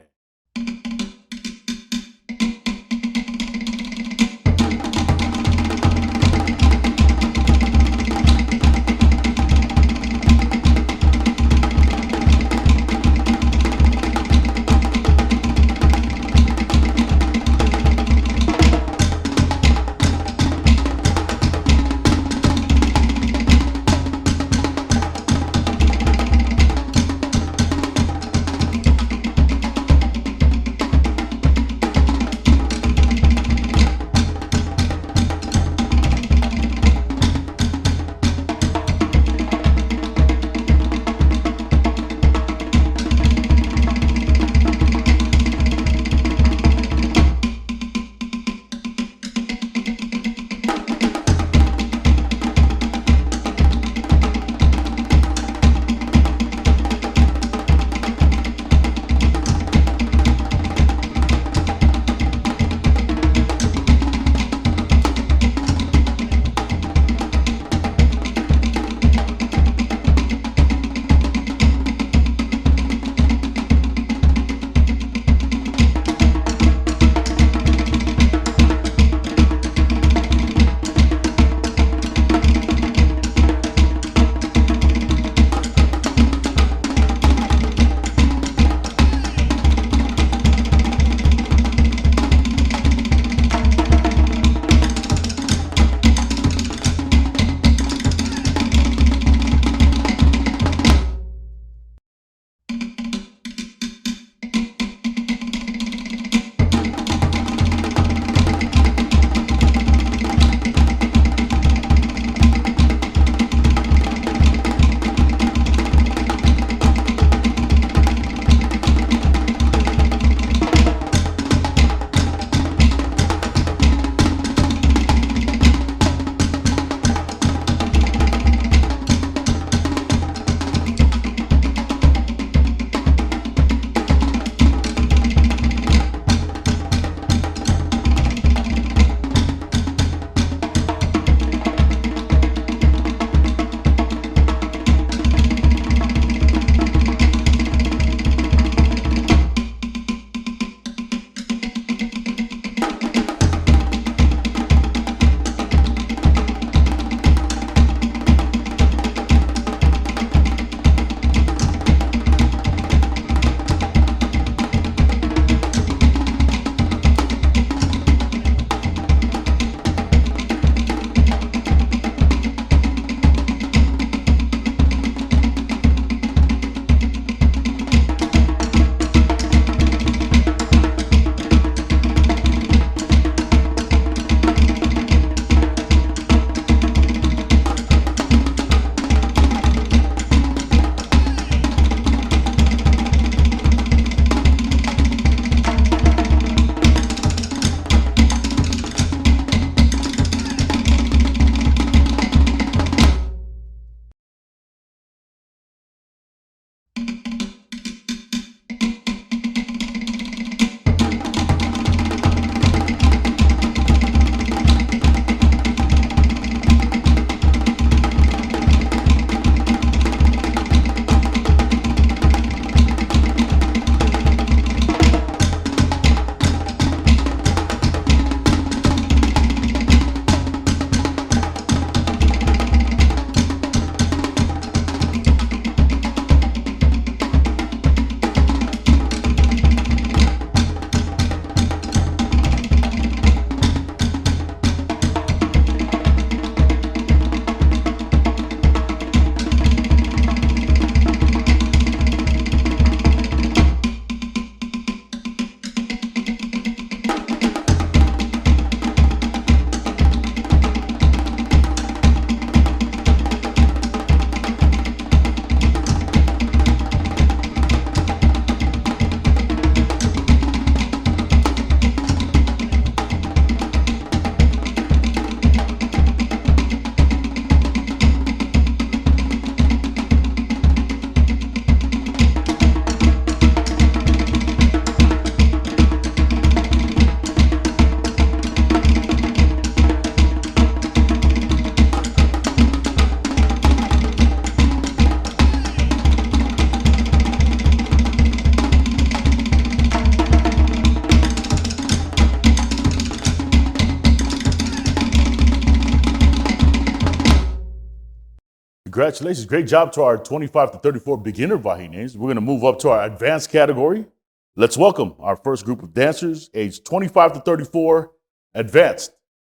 Congratulations. Great job to our 25 to 34 beginner Vahines. We're going to move up to our advanced category. Let's welcome our first group of dancers, aged 25 to 34, advanced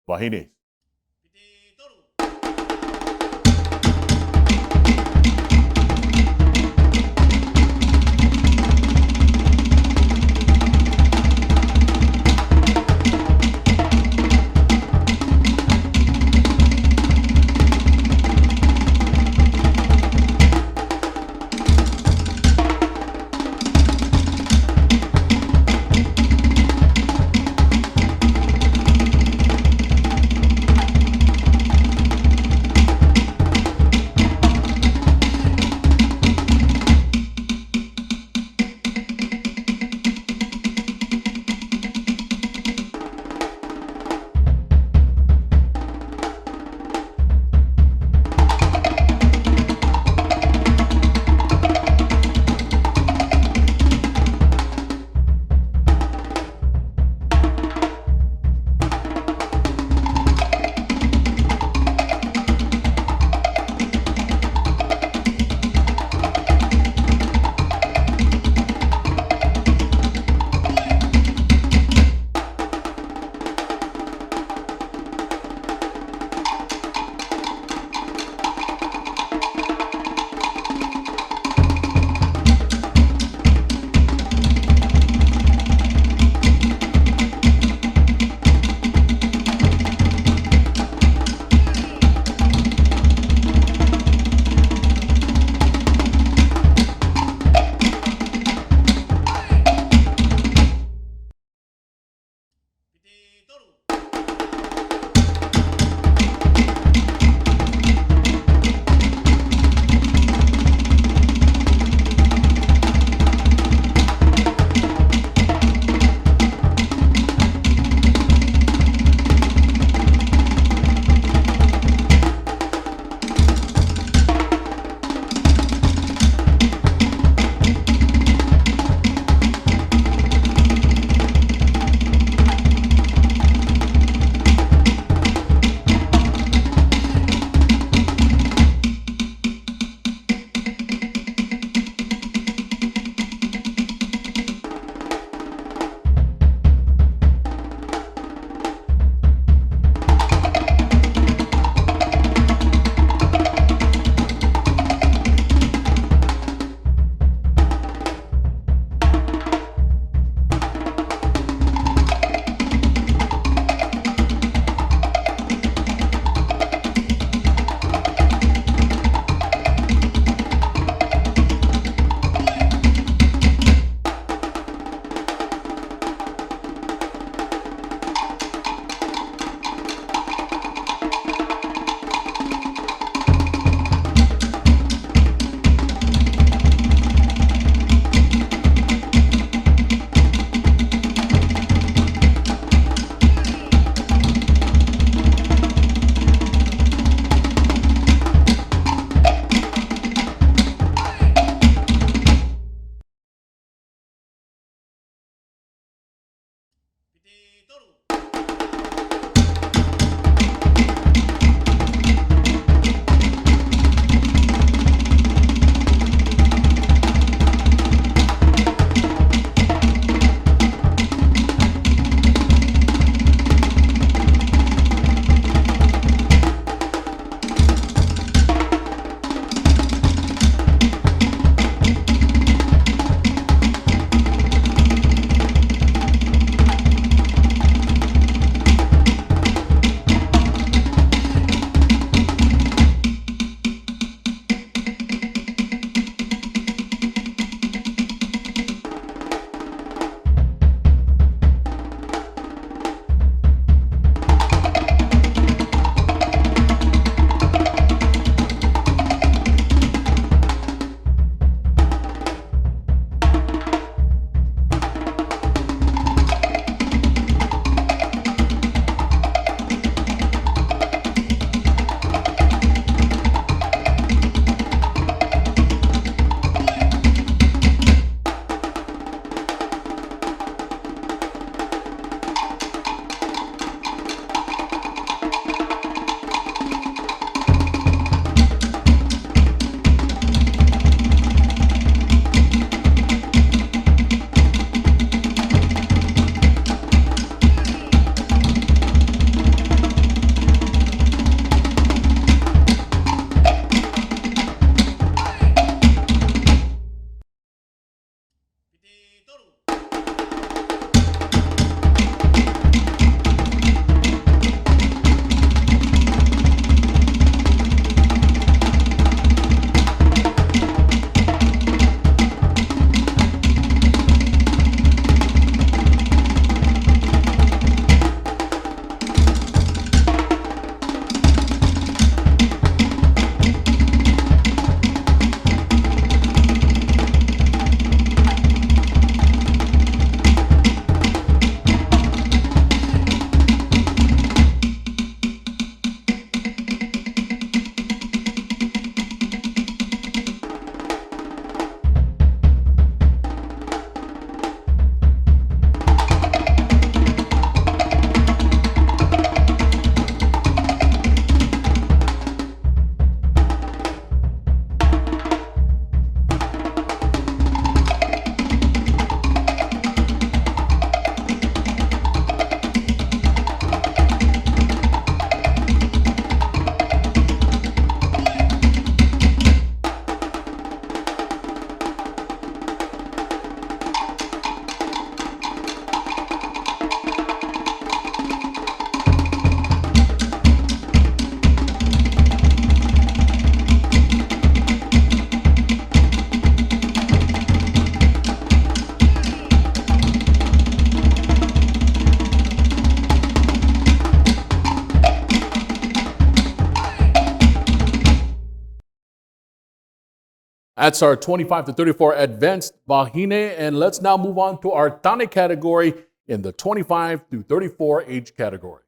Vahines. That's our 25 to 34 advanced Vahine. And let's now move on to our Tane category in the 25 to 34 age category.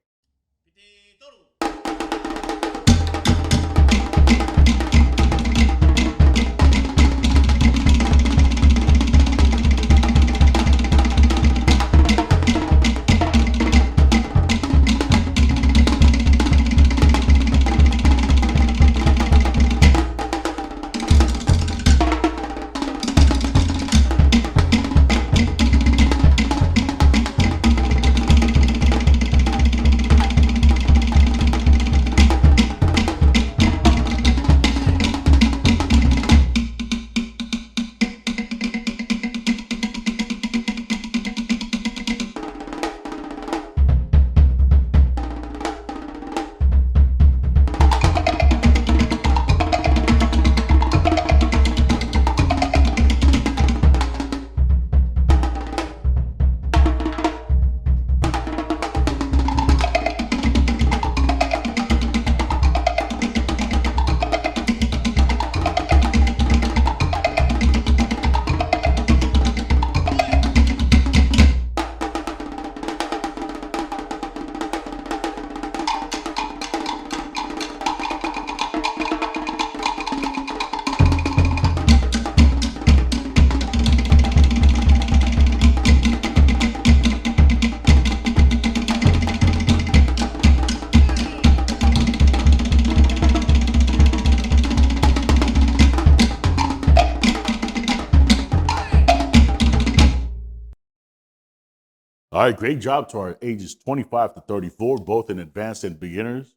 All right, great job to our ages 25 to 34, both in advanced and beginners.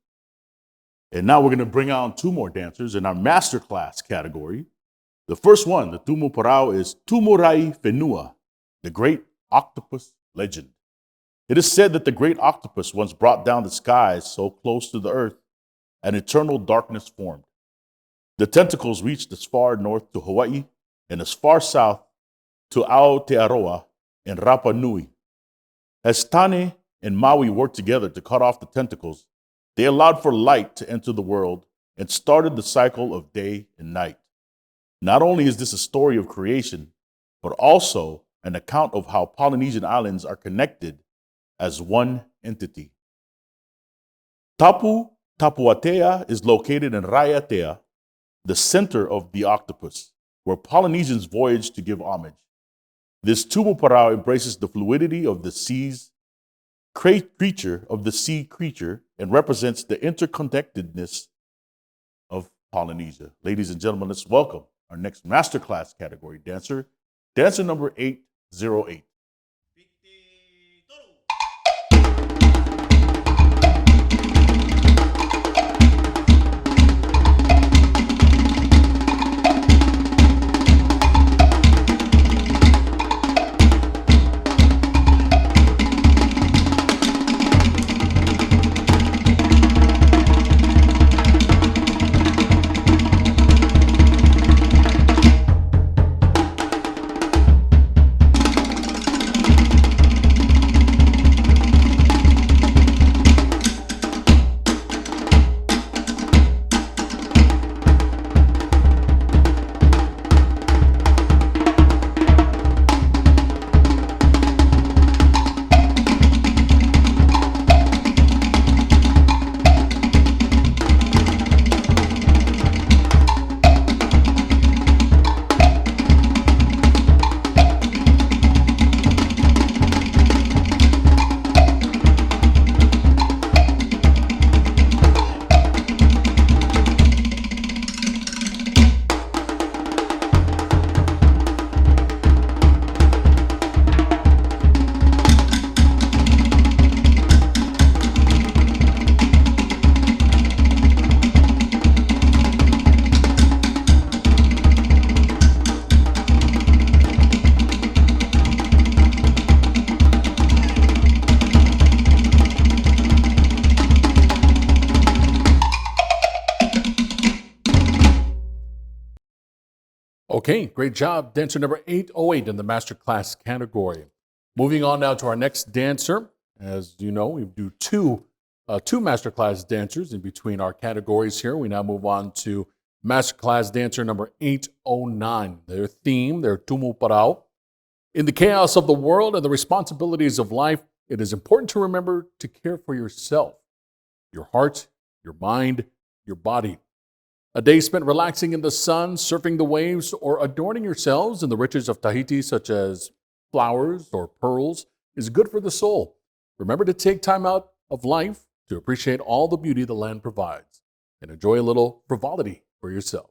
And now we're going to bring on two more dancers in our masterclass category. The first one, the Tumu Parao, is Tumurai Whenua, the great octopus legend. It is said that the great octopus once brought down the skies so close to the earth, an eternal darkness formed. The tentacles reached as far north to Hawaii and as far south to Aotearoa and Rapa Nui. As Tane and Maui worked together to cut off the tentacles, they allowed for light to enter the world and started the cycle of day and night. Not only is this a story of creation, but also an account of how Polynesian islands are connected as one entity. Tapu Tapuatea is located in Raiatea, the center of the octopus, where Polynesians voyage to give homage. This Tumu Parao embraces the fluidity of the sea's creature, and represents the interconnectedness of Polynesia. Ladies and gentlemen, let's welcome our next masterclass category dancer, dancer number 808. Okay, great job. Dancer number 808 in the masterclass category. Moving on now to our next dancer. As you know, we do two masterclass dancers in between our categories here. We now move on to Masterclass dancer number 809. Their theme, their tumu parao. In the chaos of the world and the responsibilities of life, it is important to remember to care for yourself, your heart, your mind, your body. A day spent relaxing in the sun, surfing the waves, or adorning yourselves in the riches of Tahiti, such as flowers or pearls, is good for the soul. Remember to take time out of life to appreciate all the beauty the land provides and enjoy a little frivolity for yourself.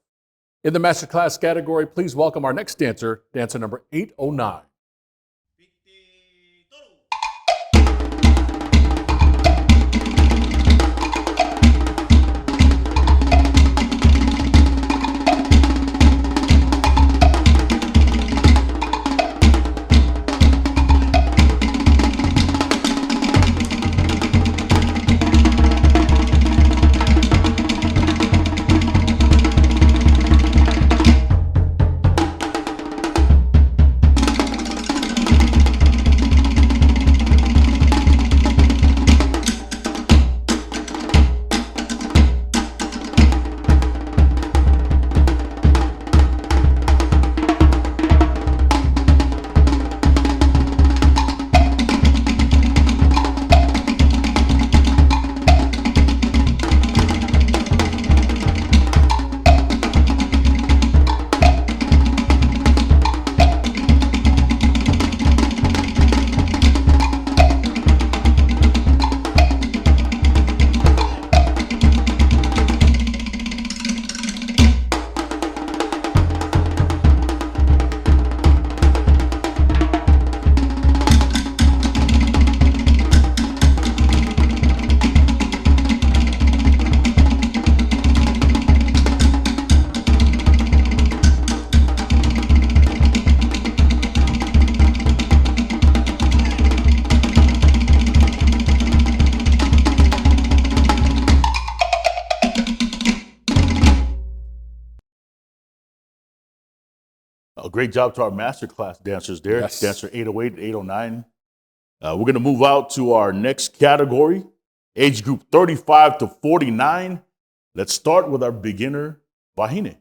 In the Masterclass category, please welcome our next dancer, dancer number 809. A great job to our masterclass dancers there. Yes. Dancer 808, 809. We're going to move out to our next category, age group 35 to 49. Let's start with our beginner, Wahine.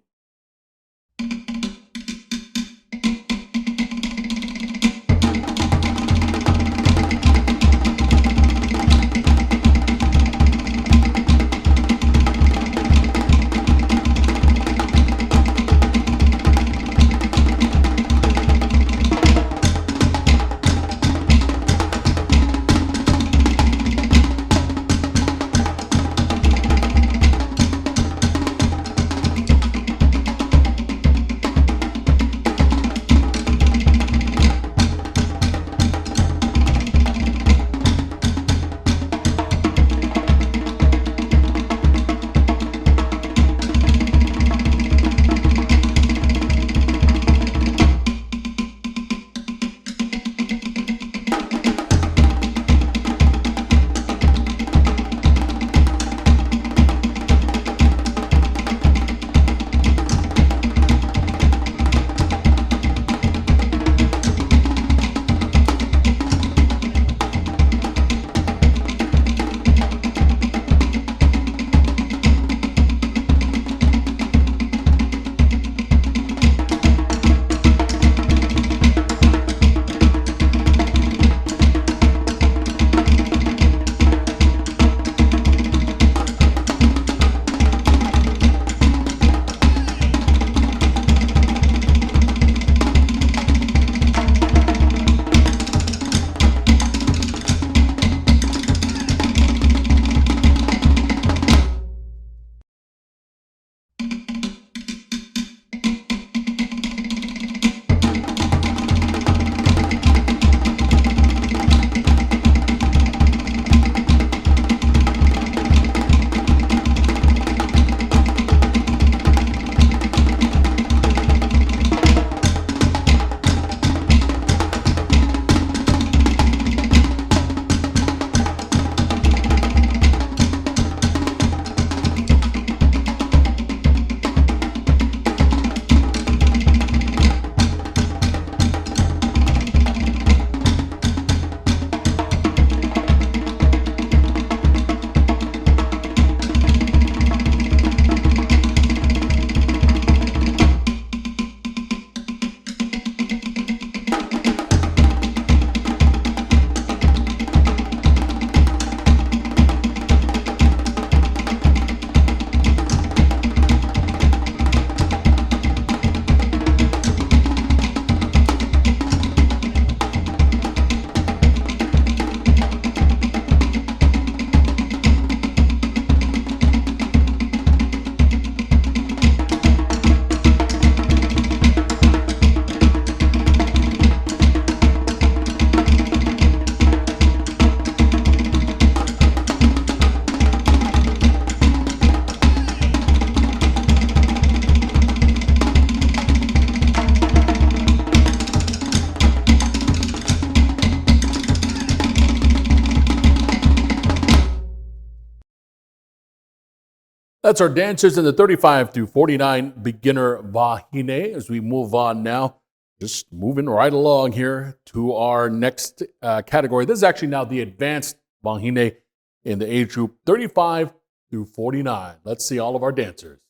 That's our dancers in the 35 through 49 beginner Vahine. As we move on now, just moving right along here to our next category. This is actually now the advanced Vahine in the age group 35 through 49. Let's see all of our dancers.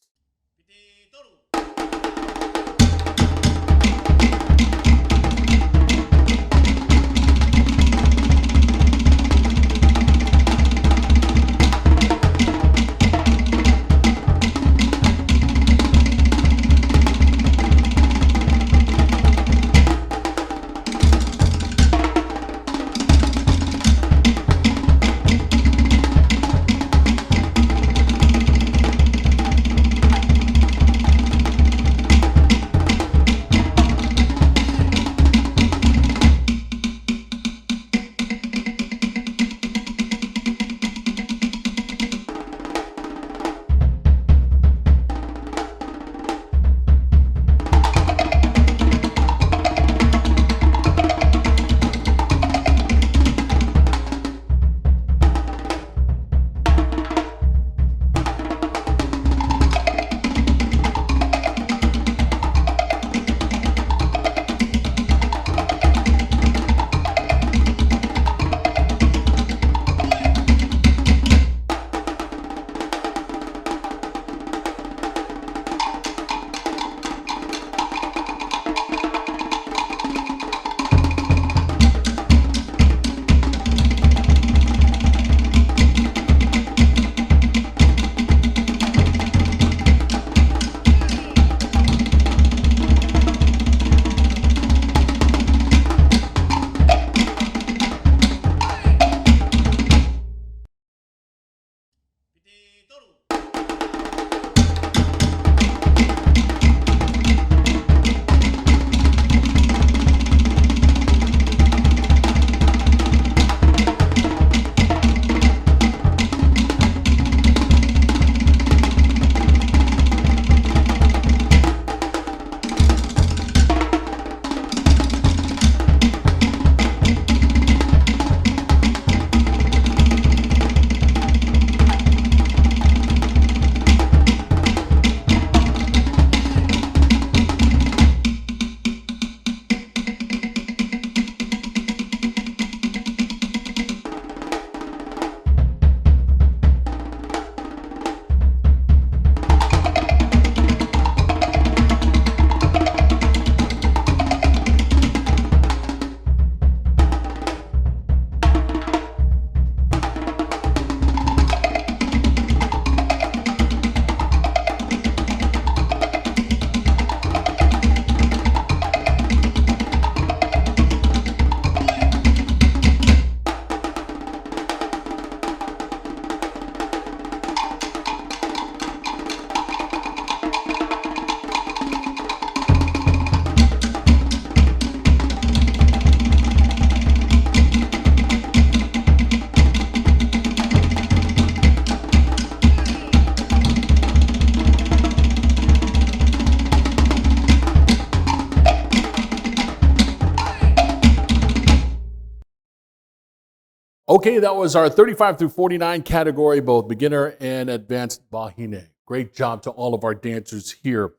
Okay, that was our 35 through 49 category, both beginner and advanced Vahine. Great job to all of our dancers here.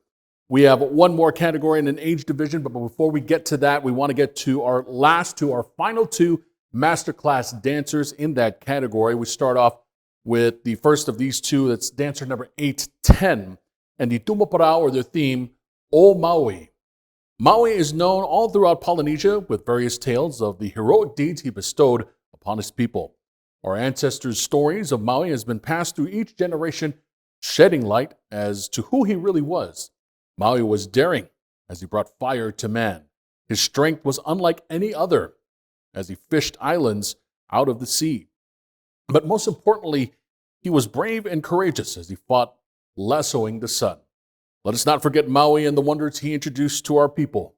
We have one more category in an age division, but before we get to that, we want to get to our final two masterclass dancers in that category. We start off with the first of these two. That's dancer number 810, and the Tumaparao, or their theme, O Maui. Maui is known all throughout Polynesia with various tales of the heroic deeds he bestowed upon his people. Our ancestors' stories of Maui has been passed through each generation, shedding light as to who he really was. Maui was daring as he brought fire to man. His strength was unlike any other as he fished islands out of the sea. But most importantly, he was brave and courageous as he fought lassoing the sun. Let us not forget Maui and the wonders he introduced to our people.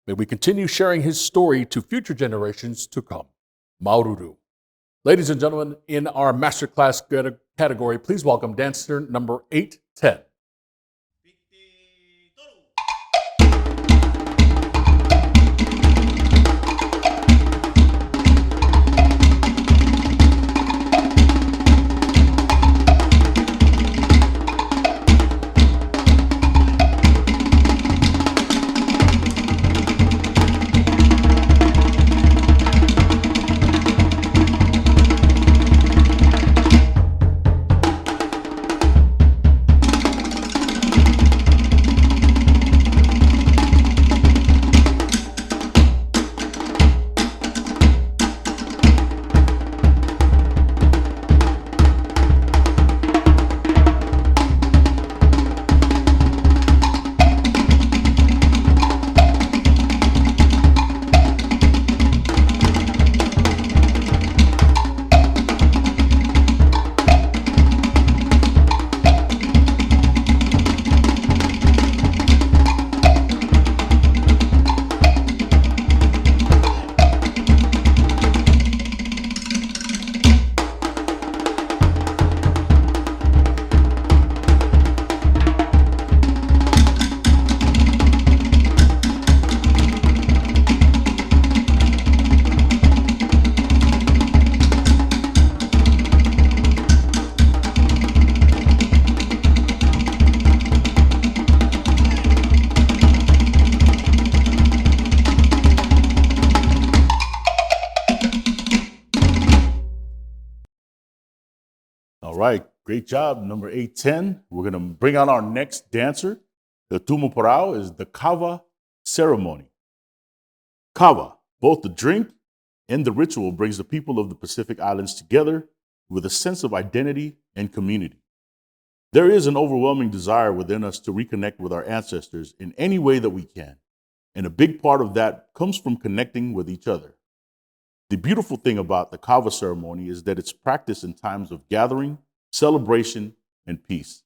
May we continue sharing his story to future generations to come. Maururu. Ladies and gentlemen, in our masterclass category, please welcome dancer number 810. All right, great job. Number 810. We're going to bring on our next dancer. The Tumu Parao is the Kava ceremony. Kava, both the drink and the ritual, brings the people of the Pacific Islands together with a sense of identity and community. There is an overwhelming desire within us to reconnect with our ancestors in any way that we can. And a big part of that comes from connecting with each other. The beautiful thing about the Kava ceremony is that it's practiced in times of gathering, celebration, and peace.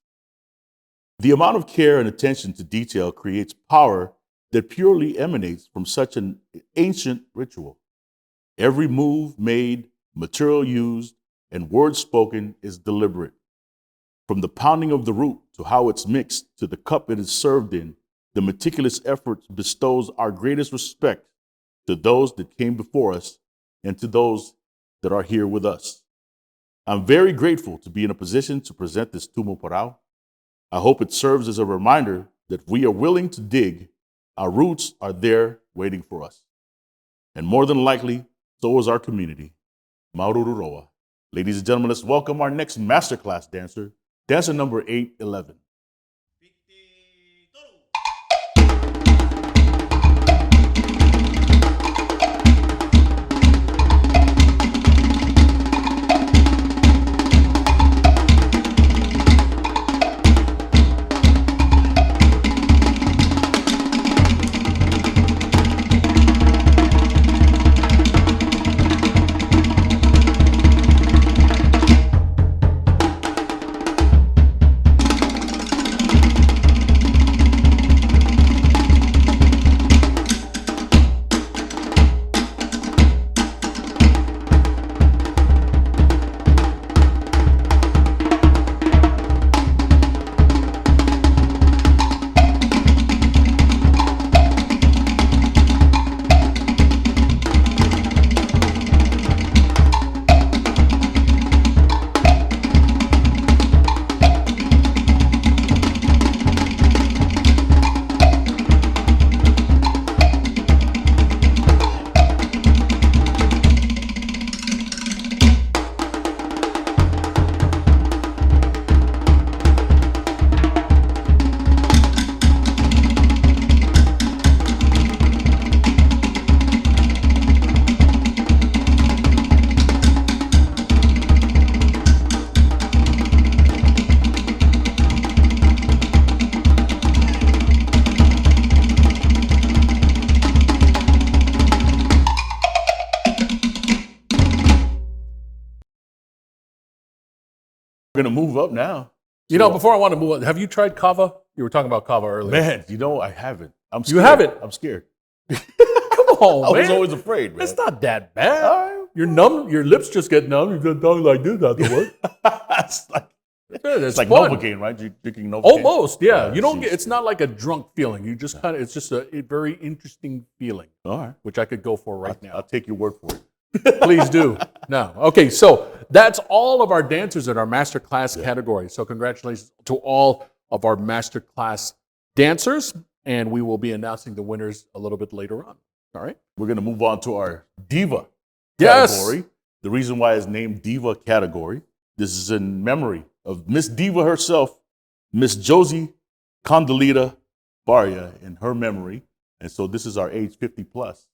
The amount of care and attention to detail creates power that purely emanates from such an ancient ritual. Every move made, material used, and word spoken is deliberate. From the pounding of the root to how it's mixed to the cup it is served in, the meticulous effort bestows our greatest respect to those that came before us and to those that are here with us. I'm very grateful to be in a position to present this Tumu Parao. I hope it serves as a reminder that if we are willing to dig, our roots are there waiting for us. And more than likely, so is our community. Maurururoa. Ladies and gentlemen, let's welcome our next masterclass dancer, dancer number 811. We're going to move up now. You know, before I want to move on, have you tried kava? You were talking about kava earlier. Man, you know, I haven't. I'm scared. You haven't? I'm scared. Come on, I was man. always afraid, man. It's not that bad. You're numb. Your lips just get numb. You're going to talk like this afterwards. It's like fun. Novocaine, right? You're drinking Novocaine. Almost, yeah. You don't geez. get. It's not like a drunk feeling. You just kind of. It's just a very interesting feeling, All right. which I could go for right now. I'll take your word for it. Please do. No. Okay, so that's all of our dancers in our master class category. So congratulations to all of our master class dancers, and we will be announcing the winners a little bit later on. All right. We're going to move on to our Diva Yes. category. The reason why it's named Diva category, this is in memory of Miss Diva herself, Miss Josie Condolita Baria, in her memory. And so this is our age 50 plus,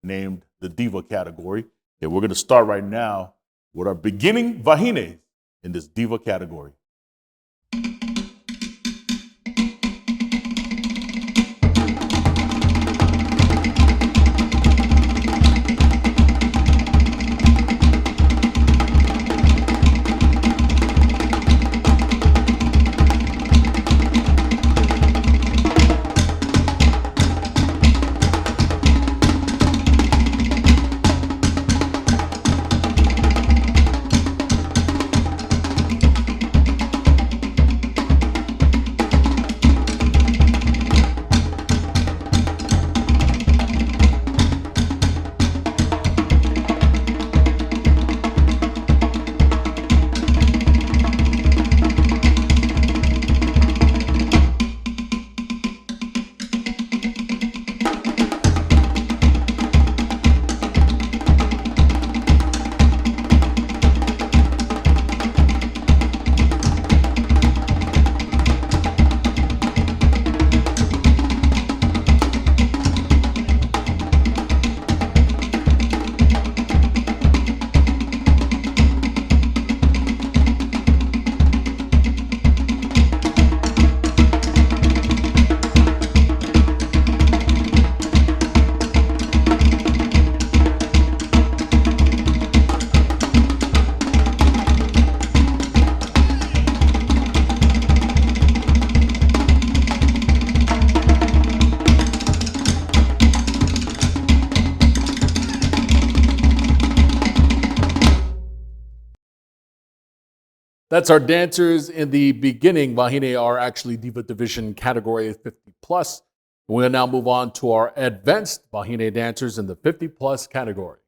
named the Diva category. And we're going to start right now with our beginning vahines in this Diva category. That's our dancers in the beginning. Wahine are actually Diva Division category 50 plus. We'll now move on to our advanced Wahine dancers in the 50 plus category.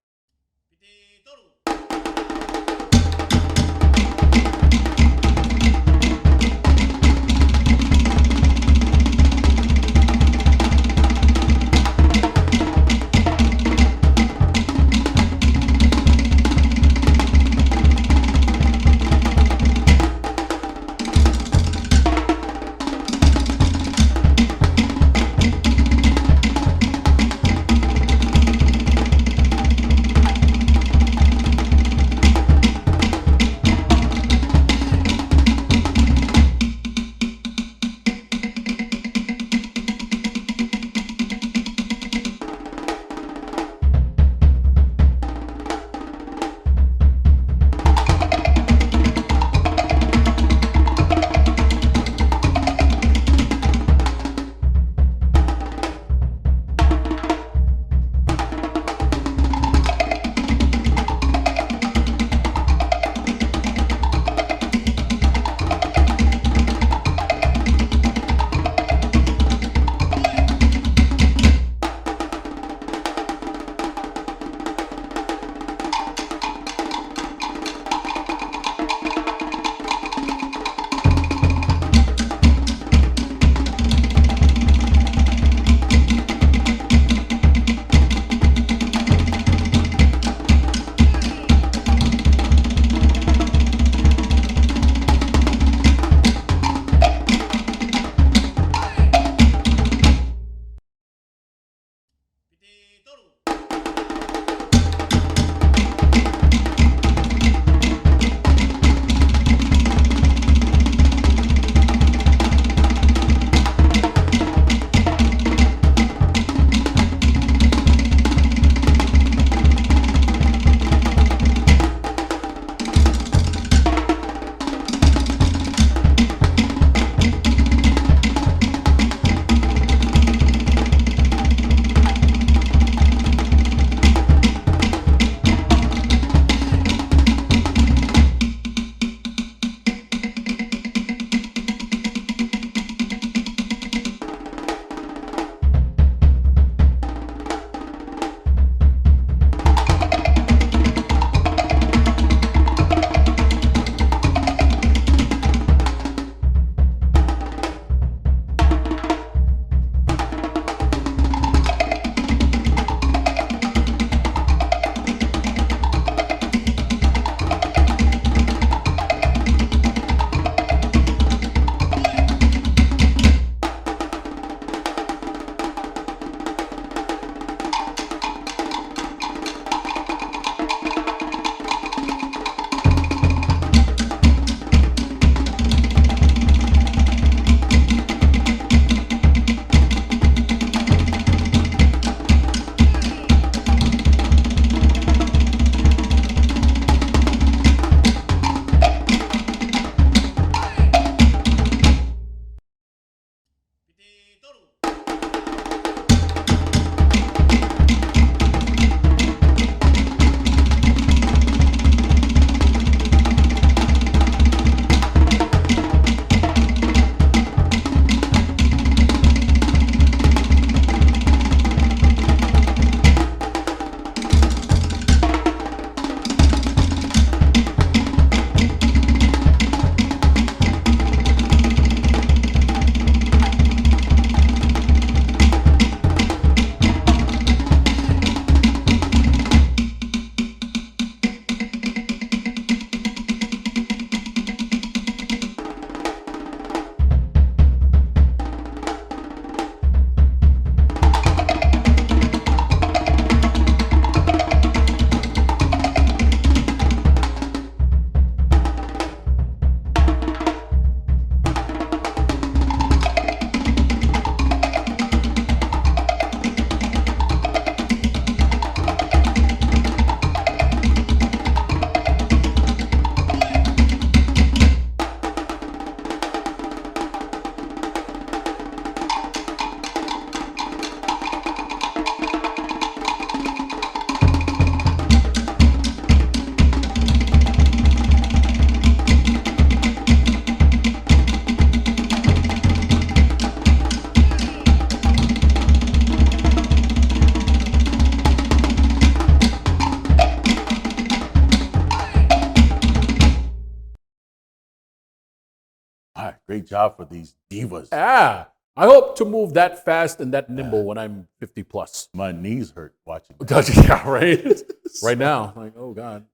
All right, great job for these divas. I hope to move that fast and that nimble when I'm 50 plus. My knees hurt watching that. Yeah, right. Right now, like, oh God.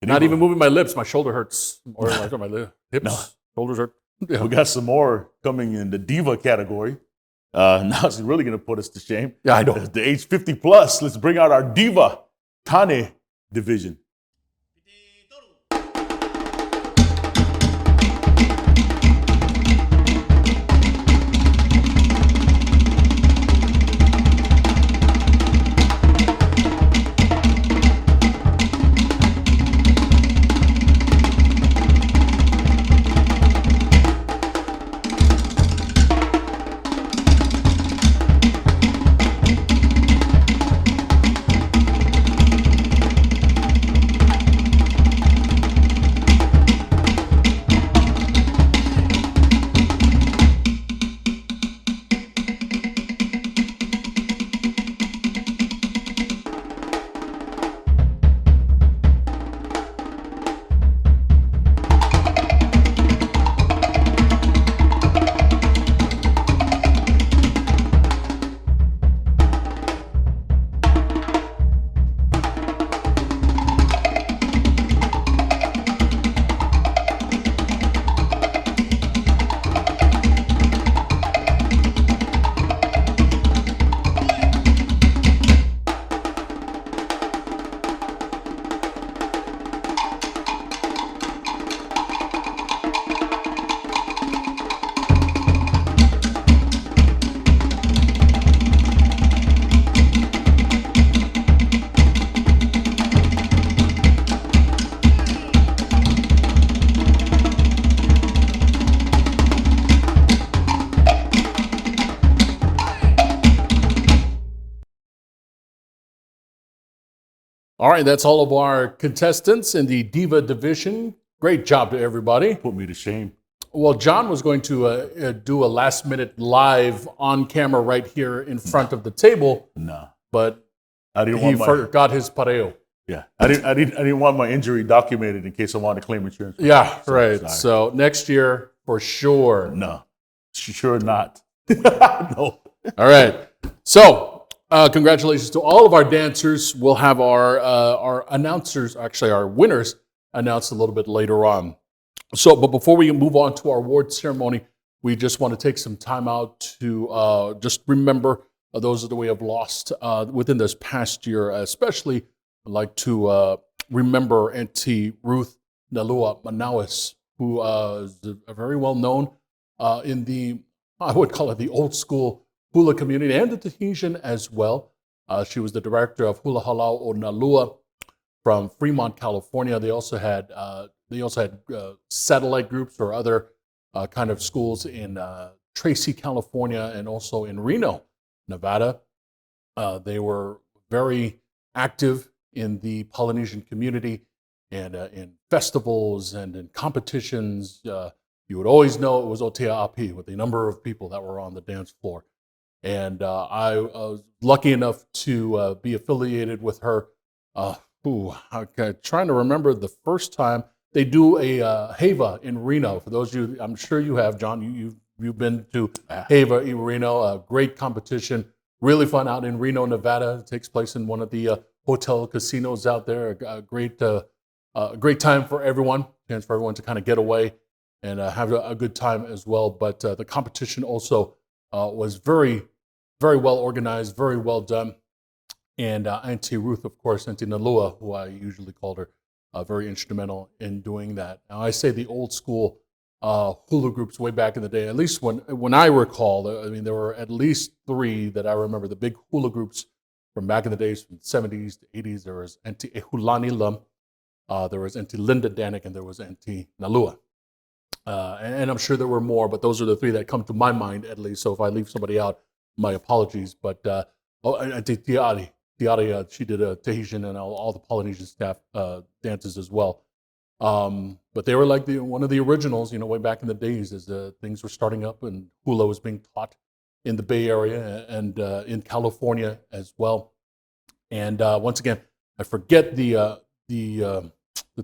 Not even moving my lips. My shoulder hurts. Or like my hips, shoulders hurt. Yeah. We got some more coming in the diva category. Now it's really going to put us to shame. Yeah, I know. The age 50 plus. Let's bring out our diva Kane division. All right, that's all of our contestants in the Diva division. Great job to everybody. Put me to shame. Well, John was going to do a last minute live on camera right here in front of the table. No. But I didn't he want forgot his pareo. Yeah. I didn't want my injury documented in case I wanted to claim insurance. Yeah, right. Sorry. So next year, for sure. No. Sure not. No. All right. So, congratulations to all of our dancers. We'll have our announcers, actually our winners, announced a little bit later on. So, but before we move on to our award ceremony, we just want to take some time out to just remember those that we have lost within this past year. Especially, I'd like to remember Auntie Ruth Nalua Manawas, who is very well known in the, I would call it the old school hula community and the Tahitian as well. She was the director of Hula Halau o Nalua from Fremont, California. They also had satellite groups or other kind of schools in Tracy, California, and also in Reno, Nevada. They were very active in the Polynesian community and in festivals and in competitions. You would always know it was Otea Api with the number of people that were on the dance floor. And I was lucky enough to be affiliated with her. I'm trying to remember the first time. They do a Heva in Reno. For those of you, I'm sure you have, John, you've been to Heva in Reno, a great competition, really fun out in Reno, Nevada. It takes place in one of the hotel casinos out there. A great time for everyone, chance for everyone to kind of get away and have a good time as well. But the competition also was very, very well organized, very well done. And Auntie Ruth, of course, Auntie Nalua, who I usually called her, very instrumental in doing that. Now, I say the old school hula groups way back in the day, at least when I recall, I mean, there were at least three that I remember, the big hula groups from back in the days, from the 70s to 80s. There was Auntie Ehulani Lum, there was Auntie Linda Danik, and there was Auntie Nalua. And I'm sure there were more, but those are the three that come to my mind, at least. So if I leave somebody out, my apologies. But Auntie Tiari, she did a Tahitian and all the Polynesian staff dances as well. But they were like one of the originals, way back in the days as things were starting up and hula was being taught in the Bay Area and in California as well. And once again, I forget the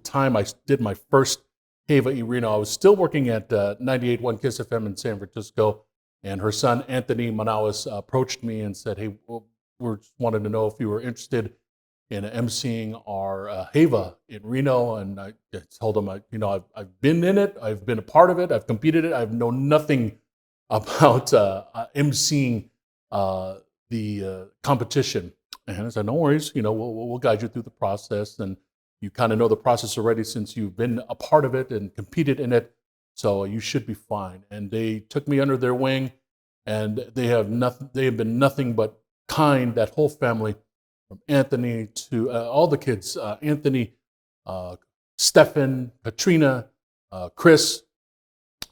time I did my first Heva Irino. I was still working at 98.1 Kiss FM in San Francisco, and her son, Anthony Manawas, approached me and said, hey, we just wanted to know if you were interested in emceeing our Heva in Reno. And I told him, I've been in it, I've been a part of it, I've competed in it, I've known nothing about emceeing the competition. And I said, no worries, we'll guide you through the process. And you kind of know the process already since you've been a part of it and competed in it. So you should be fine. And they took me under their wing, and they have been nothing but kind, that whole family, from Anthony to all the kids, Anthony, Stefan, Katrina, Chris,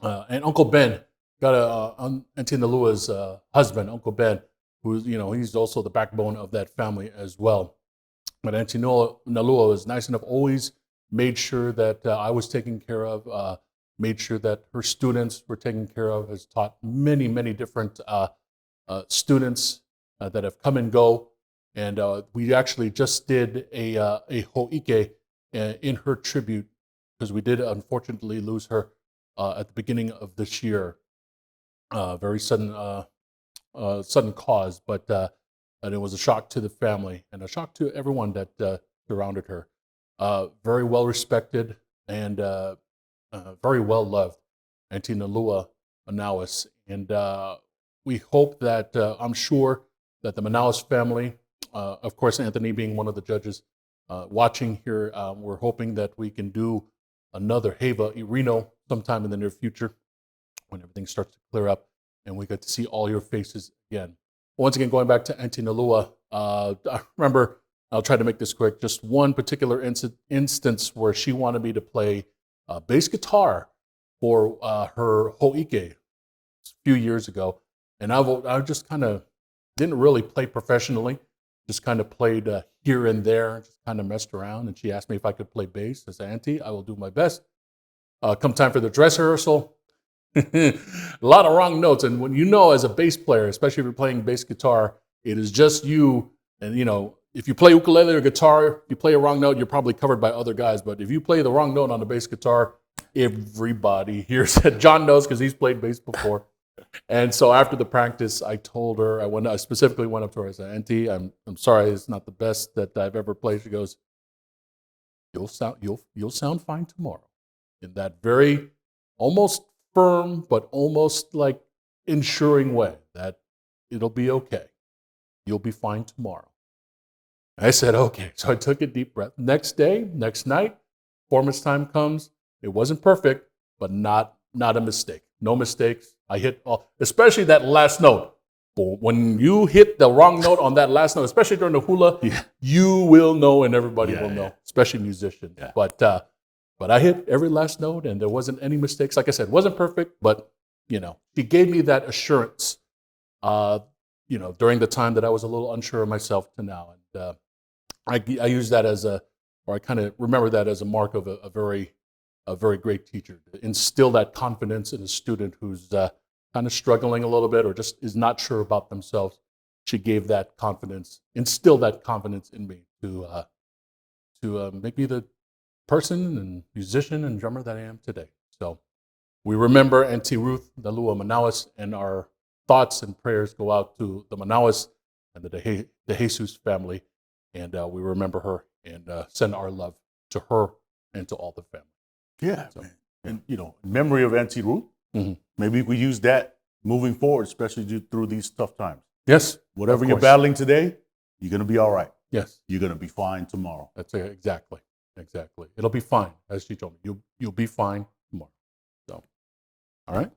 and Uncle Ben. Got Auntie Nalua's husband, Uncle Ben, who's, he's also the backbone of that family as well. But Auntie Nalua was nice enough, always made sure that I was taken care of, made sure that her students were taken care of, has taught many, many different students that have come and go. And we actually just did a ho'ike in her tribute, because we did unfortunately lose her at the beginning of this year. Very sudden cause, but and it was a shock to the family and a shock to everyone that surrounded her. Very well respected and very well loved, Auntie Nalua Manawas. And we hope that, I'm sure that the Manawas family, of course, Anthony being one of the judges watching here, we're hoping that we can do another Heva Irino sometime in the near future when everything starts to clear up and we get to see all your faces again. Once again, going back to Auntie Nalua, I remember, I'll try to make this quick, just one particular instance where she wanted me to play bass guitar for her ho'ike a few years ago. And I just kind of didn't really play professionally, just kind of played here and there, just kind of messed around. And she asked me if I could play bass. I said, Auntie, I will do my best. Come time for the dress rehearsal, a lot of wrong notes. And when as a bass player, especially if you're playing bass guitar, it is just you. And, if you play ukulele or guitar, you play a wrong note, you're probably covered by other guys. But if you play the wrong note on the bass guitar, everybody hears it. John knows because he's played bass before. And so after the practice, I told her, I specifically went up to her. I said, Auntie, I'm sorry, it's not the best that I've ever played. She goes, you'll sound fine tomorrow. In that very almost firm, but almost like ensuring way that it'll be okay. You'll be fine tomorrow. I said, okay. So I took a deep breath. Next day, next night, performance time comes. It wasn't perfect, but not a mistake. No mistakes. I hit especially that last note. When you hit the wrong note on that last note, especially during the hula, you will know and everybody will know, especially musicians. Yeah. But I hit every last note and there wasn't any mistakes. Like I said, it wasn't perfect, but, she gave me that assurance, during the time that I was a little unsure of myself to now. And I use that I kind of remember that as a mark of a very great teacher, to instill that confidence in a student who's kind of struggling a little bit or just is not sure about themselves. She gave that confidence, instilled that confidence in me to make me the person and musician and drummer that I am today. So we remember Auntie Ruth Nalua Manawas, and our thoughts and prayers go out to the Manawas and the De Jesus family. And we remember her and send our love to her and to all the family. Yeah, so, man. And, in memory of Auntie Ruth, maybe we use that moving forward, especially through these tough times. Yes. Whatever you're battling today, you're going to be all right. Yes. You're going to be fine tomorrow. That's it. Exactly. It'll be fine, as she told me. You'll be fine tomorrow. So, all right.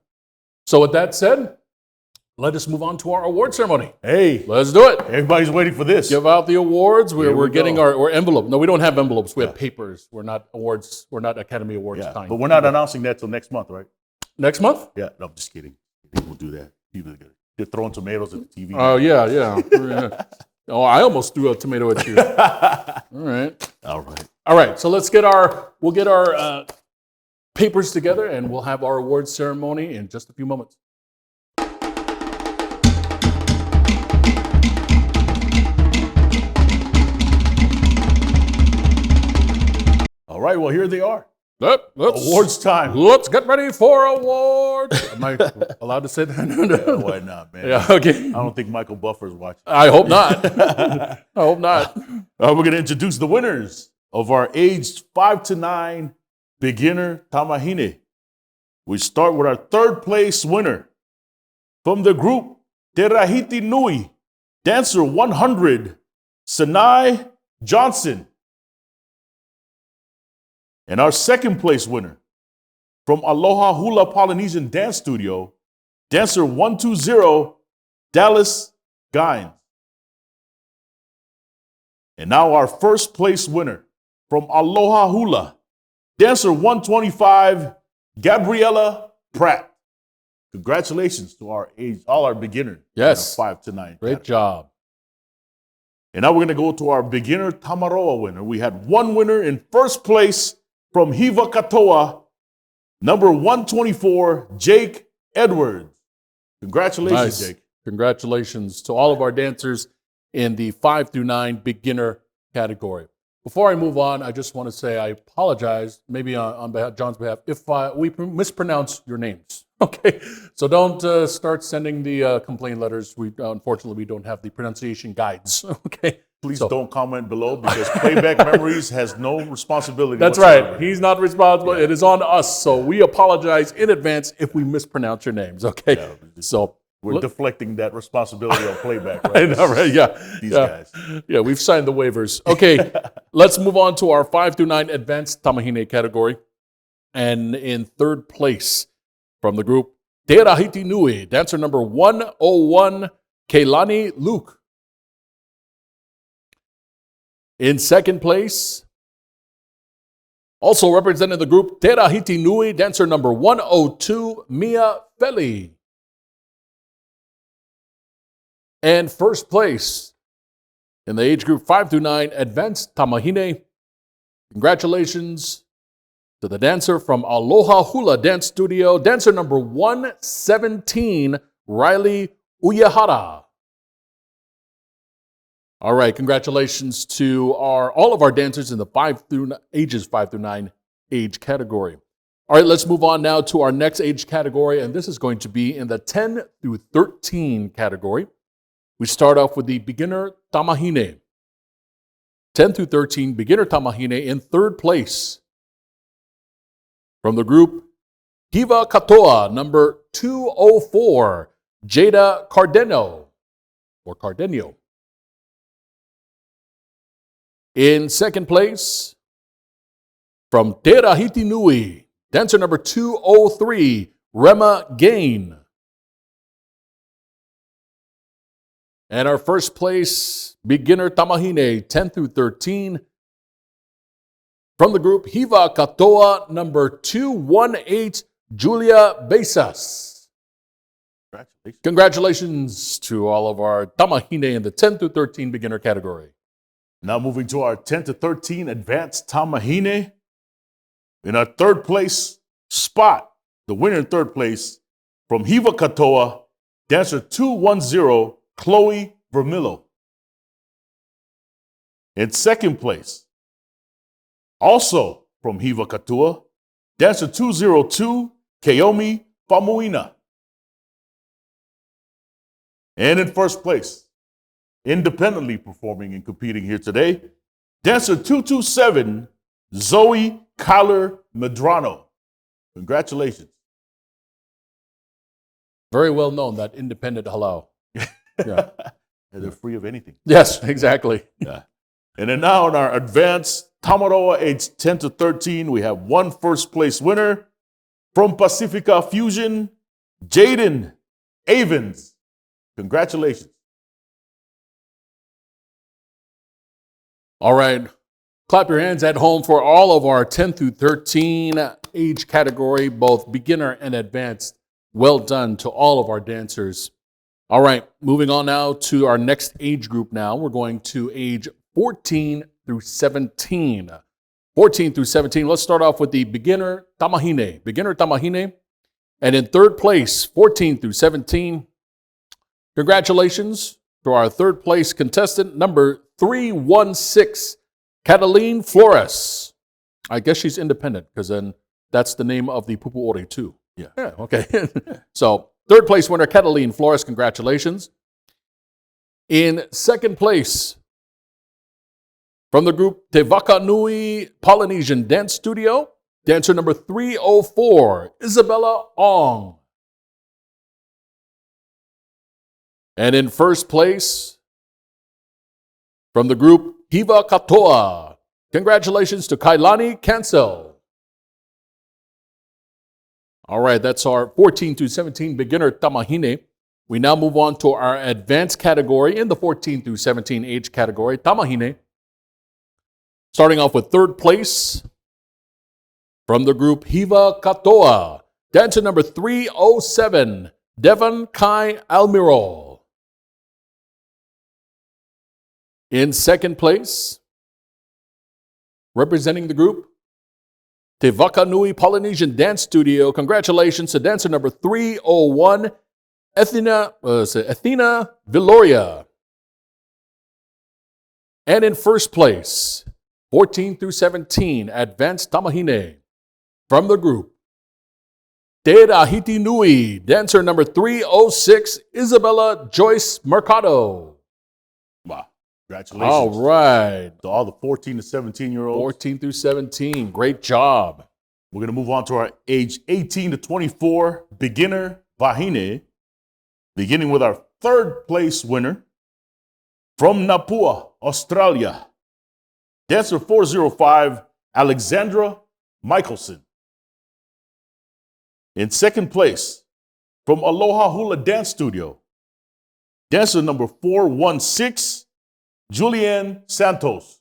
So with that said, let us move on to our award ceremony. Hey. Let's do it. Everybody's waiting for this. Give out the awards. We're getting our envelope. No, we don't have envelopes. We have papers. We're not awards. We're not Academy Awards kind. But we're not announcing that till next month, right? Next month? Yeah. No, I'm just kidding. We'll do that. They're throwing tomatoes at the TV. Oh, yeah. Oh, I almost threw a tomato at you. All right. So we'll get our papers together and we'll have our awards ceremony in just a few moments. All right, well, here they are. Awards time. Let's get ready for awards. Am I allowed to say that? Yeah, why not, man? Yeah, okay. I don't think Michael Buffer's watching. I hope not. I hope not. We're going to introduce the winners of our aged 5 to 9 beginner tamahine. We start with our third place winner from the group Terahiti Nui, dancer 100, Sanai Johnson. And our second place winner from Aloha Hula Polynesian Dance Studio, dancer 120, Dallas Gines. And now our first place winner from Aloha Hula, dancer 125, Gabriella Pratt. Congratulations to all our beginners. Yes. 5 to 9. Great job. And now we're going to go to our beginner Tamaroa winner. We had one winner in first place from Hiva Katoa, number 124, Jake Edwards. Congratulations, Nice. Jake. Congratulations to all of our dancers in the 5 through 9 beginner category. Before I move on, I just want to say I apologize, maybe on John's behalf, if we mispronounce your names. Okay, so don't start sending the complaint letters. Unfortunately, we don't have the pronunciation guides. Okay, Please don't comment below because Playback Memories has no responsibility. That's whatsoever. right. He's not responsible. Yeah. It is on us. So we apologize in advance if we mispronounce your names. Okay, so we're deflecting that responsibility on Playback. Right? I know, right? Yeah, These guys. Yeah, we've signed the waivers. Okay, let's move on to our 5 through 9 advanced tamahine category, and in third place, from the group Te Rahiti Nui, dancer number 101, Keilani Luke. In second place, also representing the group Te Rahiti Nui, dancer number 102, Mia Feli. And first place in the age group 5 through 9, advanced tamahine. Congratulations to the dancer from Aloha Hula Dance Studio, dancer number 117, Riley Uyehara. All right, congratulations to all of our dancers in the ages 5 through 9 age category. All right, let's move on now to our next age category, and this is going to be in the 10 through 13 category. We start off with the beginner tamahine. 10 through 13, beginner tamahine in third place. From the group Hiva Katoa, number 204, Jada Cardenio. In second place, from Te Rahiti Nui, dancer number 203, Rema Gain. And our first place, beginner tamahine, 10 through 13, from the group Hiva Katoa, number 218, Julia Besas. Congratulations to all of our tamahine in the 10 through 13 beginner category. Now moving to our 10 to 13 advanced tamahine. In our third place spot, the winner in third place from Hiva Katoa, dancer 210, Chloe Vermillo. In second place, also from Hiva Katoa, dancer 202, Kaomi Famuina. And in first place, independently performing and competing here today, dancer 227, Zoe Kyler Medrano. Congratulations. Very well known, that independent halal. Yeah. They're free of anything. Yes, exactly. Yeah. And then now in our advanced Tamaroa age 10 to 13, we have one first place winner from Pacifica Fusion, Jaden Avens. Congratulations. All right. Clap your hands at home for all of our 10 through 13 age category, both beginner and advanced. Well done to all of our dancers. All right, moving on now to our next age group now. We're going to age 14 through 17. 14 through 17. Let's start off with the beginner tamahine. And in third place, 14 through 17. Congratulations to our third place contestant, number 316, Cataline Flores. I guess she's independent because then that's the name of the Pupu Ore too. Yeah. Yeah, okay. So, third place winner, Cataline Flores, congratulations. In second place, from the group Te Waka Nui Polynesian Dance Studio, dancer number 304, Isabella Ong. And in first place, from the group Hiva Katoa, congratulations to Kailani Cancel. All right, that's our 14 to 17 beginner tamahine. We now move on to our advanced category in the 14 through 17 age category, tamahine. Starting off with third place from the group Hiva Katoa, dancer number 307, Devon Kai Almiro. In second place, representing the group, Te Waka Nui Polynesian Dance Studio, congratulations to dancer number 301, Athena Villoria. And in first place, 14 through 17, Advanced Tamahine, from the group, Te Rahiti Nui, dancer number 306, Isabella Joyce Mercado. Wow. Congratulations. All right. To all the 14 to 17-year-olds. 14 through 17, great job. We're going to move on to our age 18 to 24 beginner Vahine, beginning with our third place winner from Napua, Australia, dancer 405, Alexandra Michelson. In second place, from Aloha Hula Dance Studio, dancer number 416, Julianne Santos.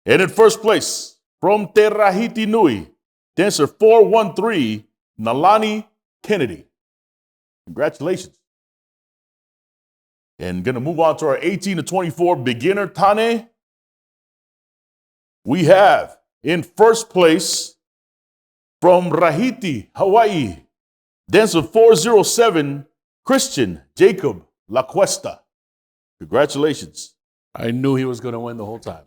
And in first place, from Te Rahiti Nui, dancer 413, Nalani Kennedy. Congratulations. And going to move on to our 18 to 24 beginner Tane. We have in first place from Rahiti, Hawaii, dancer 407, Christian Jacob LaCuesta. Congratulations. I knew he was going to win the whole time.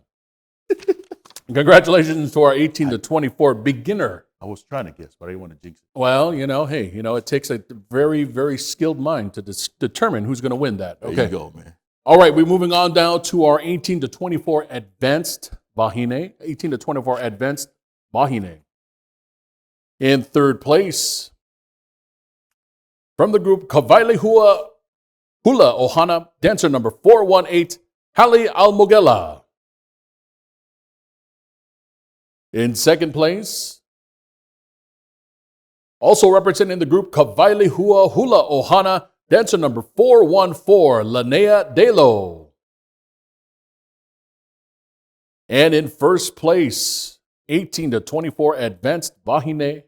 Congratulations to our 18 to 24 beginner. I was trying to guess, but I didn't want to jinx it. Well, hey, it takes a very, very skilled mind to determine who's going to win that. Okay. There you go, man. All right, we're moving on now to our 18 to 24 advanced Vahine. 18 to 24 advanced Vahine. In third place, from the group Kawaile Hula Ohana, dancer number 418, Hali Almogela. In second place, also representing the group Kawaile Hula Ohana, dancer number 414, Lanea Delo. And in first place, 18 to 24 advanced Vahine,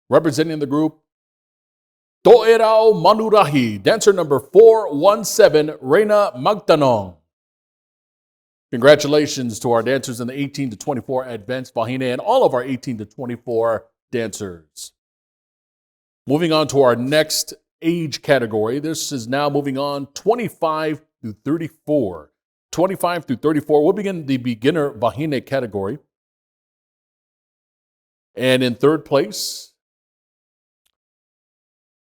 representing the group Toerao Manurahi, dancer number 417, Reina Magtanong. Congratulations to our dancers in the 18 to 24 advanced Vahine and all of our 18 to 24 dancers. Moving on to our next age category. This is now moving on 25 through 34. 25 through 34. We'll begin the beginner Vahine category. And in third place,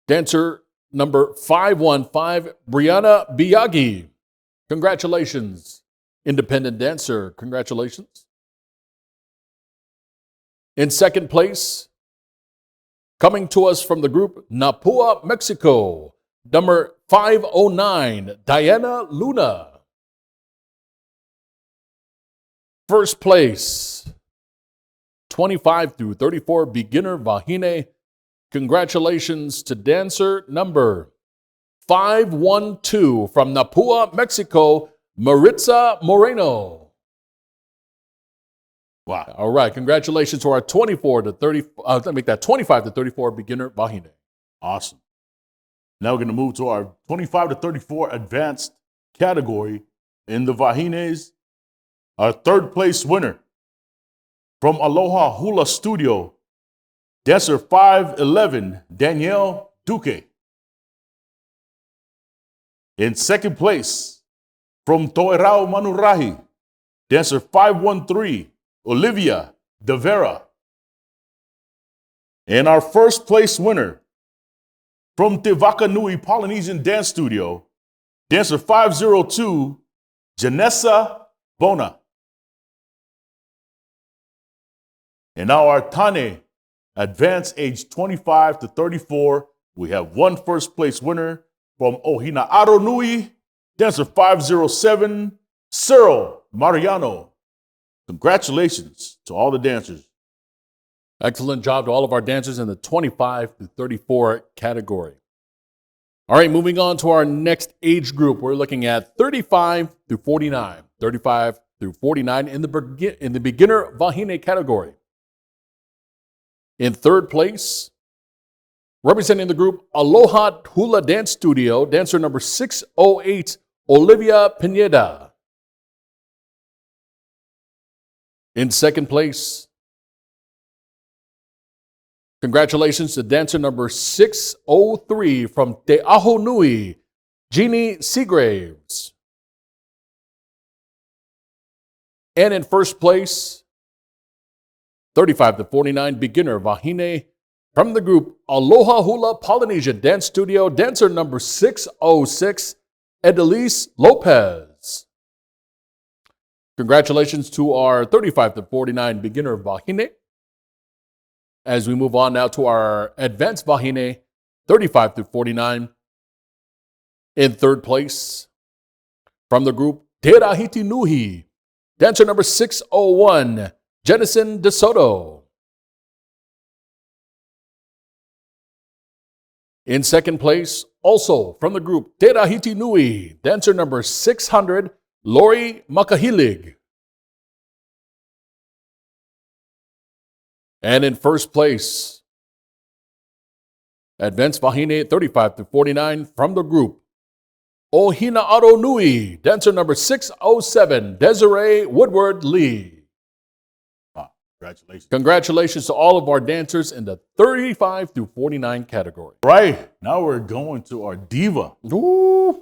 dancer number 515, Brianna Biagi. Congratulations. Independent dancer, congratulations. In second place, coming to us from the group Napua, Mexico, number 509, Diana Luna. First place, 25 through 34 beginner Vahine. Congratulations to dancer number 512 from Napua, Mexico, Maritza Moreno. Wow. All right. Congratulations to our 24 to 30, let me make that 25 to 34 beginner Vahine. Awesome. Now we're going to move to our 25 to 34 advanced category in the Vahines. Our third place winner from Aloha Hula Studio, dancer 511, Danielle Duque. In second place, from Toerao Manurahi, dancer 513, Olivia De Vera. And our first place winner from Te Whakanui Polynesian Dance Studio, dancer 502, Janessa Bona. And now our Tane, advanced age 25 to 34. We have one first place winner from Ohina Aronui, dancer 507, Cyril Mariano. Congratulations to all the dancers. Excellent job to all of our dancers in the 25 to 34 category. All right, moving on to our next age group. We're looking at 35 through 49. 35 through 49 in the beginner Wahine category. In third place, representing the group Aloha Hula Dance Studio, dancer number 608, Olivia Pineda. In second place, congratulations to dancer number 603 from Te Aho Nui, Jeannie Seagraves. And in first place, 35 to 49 beginner Wahine from the group Aloha Hula Polynesia Dance Studio, dancer number 606, Edelise Lopez. Congratulations to our 35 to 49 beginner Wahine. As we move on now to our advanced Wahine, 35 to 49. In third place, from the group Te Rahiti Nuhi, dancer number 601, Jennison DeSoto. In second place, also from the group Te Rahiti Nui, dancer number 600, Lori Makahilig. And in first place, advanced Wahine 35 to 49 from the group Ohina Aro Nui, dancer number 607, Desiree Woodward Lee. Congratulations. Congratulations to all of our dancers in the 35 through 49 category. Right, now we're going to our Diva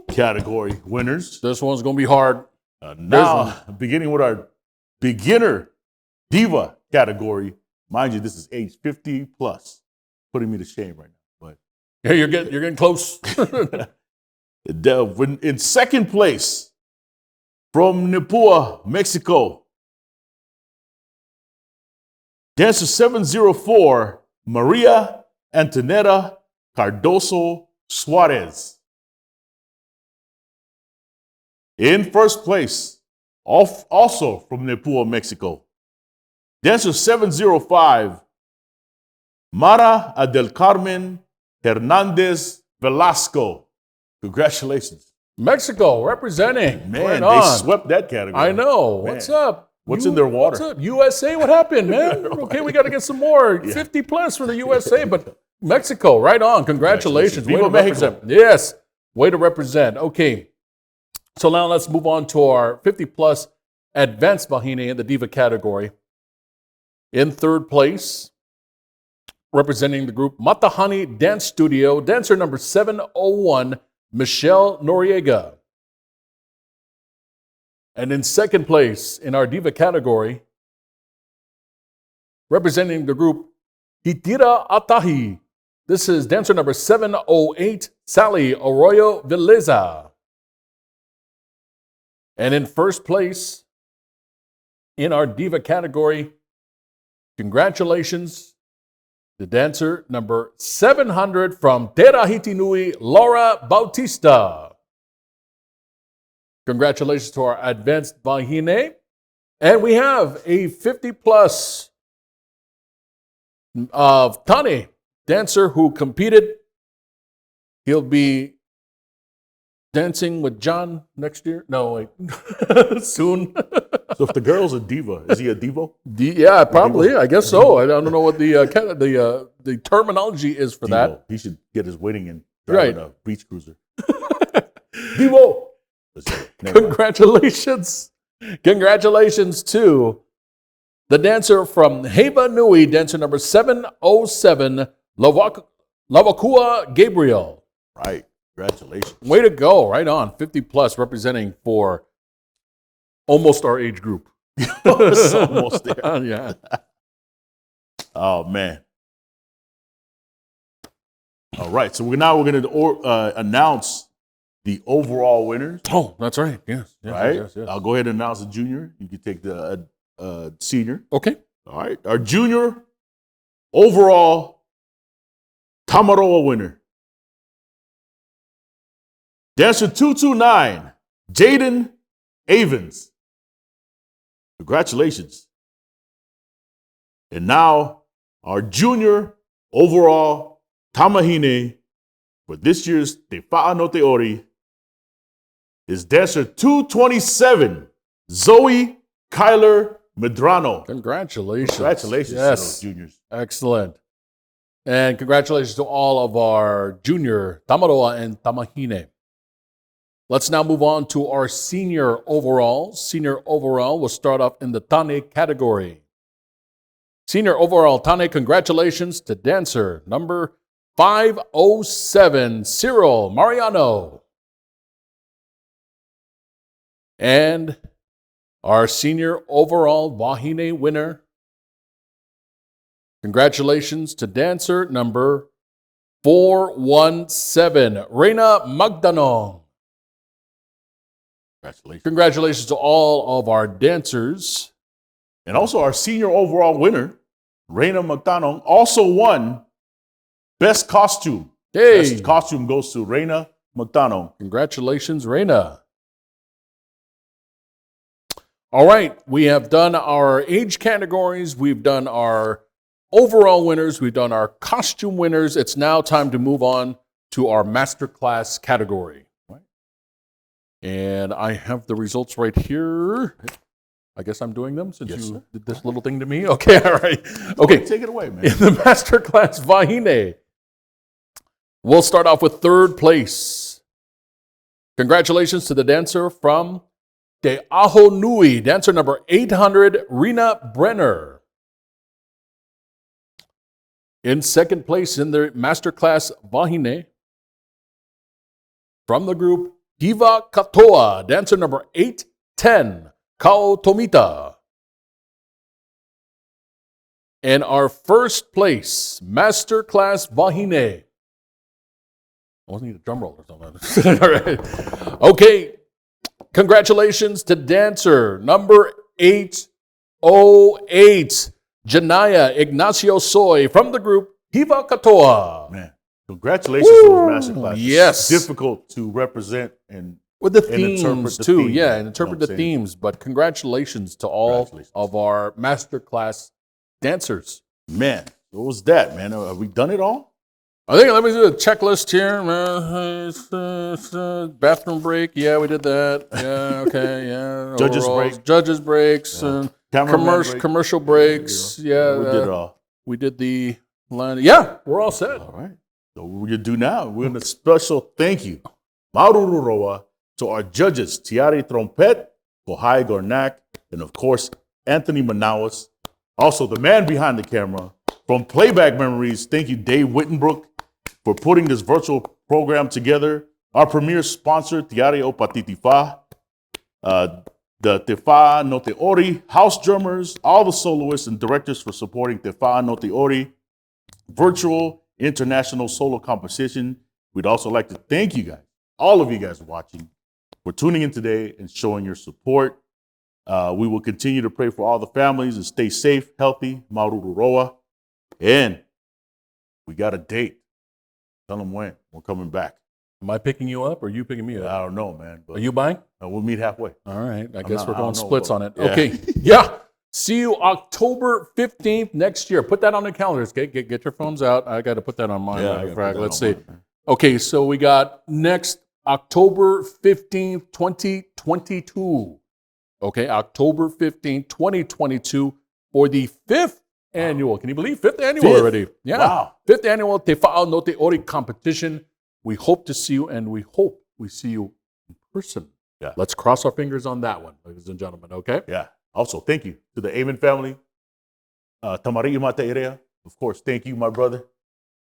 category winners. This one's going to be hard. Now, beginning with our beginner Diva category. Mind you, this is age 50 plus, putting me to shame right now. But Yeah, you're getting close. in second place, from Nipua, Mexico, dancer 704, Maria Antonetta Cardoso Suarez. In first place, also from Nipua, Mexico, dancer 705, Mara Adel Carmen Hernandez Velasco. Congratulations. Mexico representing. Man, Right they on. swept that category. I know. Man. What's up? What's in their water? What's up? USA, what happened, man? Okay, we got to get some more. 50 plus for the USA, but Mexico, right on. Congratulations. Way to Viva Mexico. represent. Yes, way to represent. Okay, so now let's move on to our 50 plus advanced Wahine in the Diva category. In third place, representing the group Matahani Dance Studio, dancer number 701, Michelle Noriega. And in second place in our Diva category, representing the group Hitira Atahi, this is dancer number 708, Sally Arroyo Vileza. And in first place in our Diva category, congratulations to dancer number 700 from Te Rahiti Nui, Laura Bautista. Congratulations to our advanced Wahine. And we have a 50 plus of Tane dancer who competed. He'll be dancing with John next year. No, wait. Soon. So if the girl's a diva, is he a divo? Yeah, probably. I guess so. I don't know what the terminology is for that. Divo. He should get his wedding in Right. driving a beach cruiser. Divo. Congratulations. Congratulations to the dancer from Heva Nui, dancer number 707, Lavakua Gabriel. Right. Congratulations. Way to go. Right on. 50 plus representing for almost our age group. It's almost there. Yeah. Oh, man. All right. So we're going to announce the overall winners. Oh, that's right. Yes. Right? Yes. I'll go ahead and announce the junior. You can take the senior. Okay. All right. Our junior overall Tamaroa winner. Dancer 229, Jaden Avens. Congratulations. And now our junior overall Tamahine for this year's Te Fa'a no Te Ori is dancer 227, Zoe Kyler Medrano. Congratulations. Congratulations to those juniors. Excellent. And congratulations to all of our junior Tamaroa and Tamahine. Let's now move on to our senior overall. Senior overall will start off in the Tane category. Senior overall Tane, congratulations to dancer number 507, Cyril Mariano. And our senior overall Wahine winner, congratulations to dancer number 417, Reina Magdanong. Congratulations. Congratulations to all of our dancers. And also our senior overall winner, Reina Magdanong, also won Best Costume. Hey. Best Costume goes to Reina Magdanong. Congratulations, Reina. All right, we have done our age categories. We've done our overall winners. We've done our costume winners. It's now time to move on to our masterclass category. And I have the results right here. I guess I'm doing them since you did this little thing to me. Okay, all right. Okay, take it away, man. In the masterclass Wahine, we'll start off with third place. Congratulations to the dancer from Te Aho Nui, dancer number 800, Rena Brenner. In second place in the masterclass Wahine, from the group Diva Katoa, dancer number 810, Kao Tomita. And our first place, masterclass Wahine. I wasn't need a drum roll or something. All right. Okay. Congratulations to dancer number 808, Janaya Ignacio Soy from the group Diva Katoa. Man, congratulations to the masterclass. Yes. It's difficult to represent and with the and themes interpret the too, theme, yeah, you and know interpret what the I'm saying? themes. But congratulations to all of our masterclass dancers. Man, what was that, man? Have we done it all? I think let me do a checklist here. Bathroom break, yeah, we did that. Yeah, okay, yeah. Judges Overalls, break. judges breaks, Cameraman break. commercial breaks. Yeah, we did it all. We did the line. Yeah, we're all set. All right. So what we're going to do now, we're going to special thank you, Mauru Roa, to our judges, Tiare Trompet, Kohai Gornak, and of course, Anthony Manawas. Also, the man behind the camera from Playback Memories. Thank you, Dave Wittenbrook, for putting this virtual program together. Our premier sponsor, Tiare o Patitifa, the Te Fa'a no Te Ori house drummers, all the soloists and directors for supporting Te Fa'a no Te Ori virtual international solo competition. We'd also like to thank you guys, all of you guys watching, for tuning in today and showing your support. We will continue to pray for all the families and stay safe, healthy, Mauru Roa. And we got a date. Tell them when. We're coming back. Am I picking you up or are you picking me up? I don't know, man. But Are you buying? we'll meet halfway. All right. I guess not- we're I going don't know, splits but- on it. yeah. Okay. Yeah. See you October 15th next year. Put that on the calendars. Get your phones out. I got to put that on mine. Yeah, I gotta put that Let's on see. mine, man. Okay. So we got next October 15th, 2022. Okay. October 15th, 2022 for the 5th annual. Can you believe 5th annual Fifth? already? Yeah. Wow. 5th annual Te Fa'a no Te Ori competition. We hope to see you and we hope we see you in person. Yeah. Let's cross our fingers on that one, ladies and gentlemen. Okay. Yeah. Also, thank you to the Amen family. Tamari Mata area. Of course, thank you, my brother.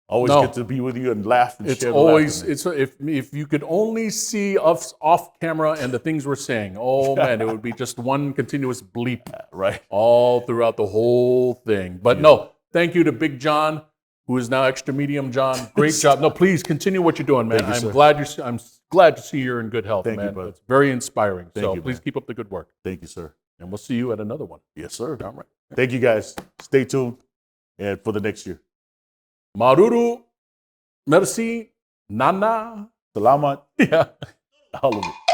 Always No. good to be with you and laugh and It's share the always laughter, man. it's if you could only see us off camera and the things we're saying. Oh man, it would be just one continuous bleep Right. all throughout the whole thing. But no, thank you to Big John, who is now Extra Medium John. Great job. No, please continue what you're doing, man. Thank you, sir. I'm glad to see you're in good health, Thank you, man. brother. It's very inspiring. Thank So you, please man. keep up the good work, Thank you, sir. and we'll see you at another one. Yes, sir. All right. Thank you, guys. Stay tuned and for the next year. Maruru, merci, Nana. Salamat. Yeah. All of it.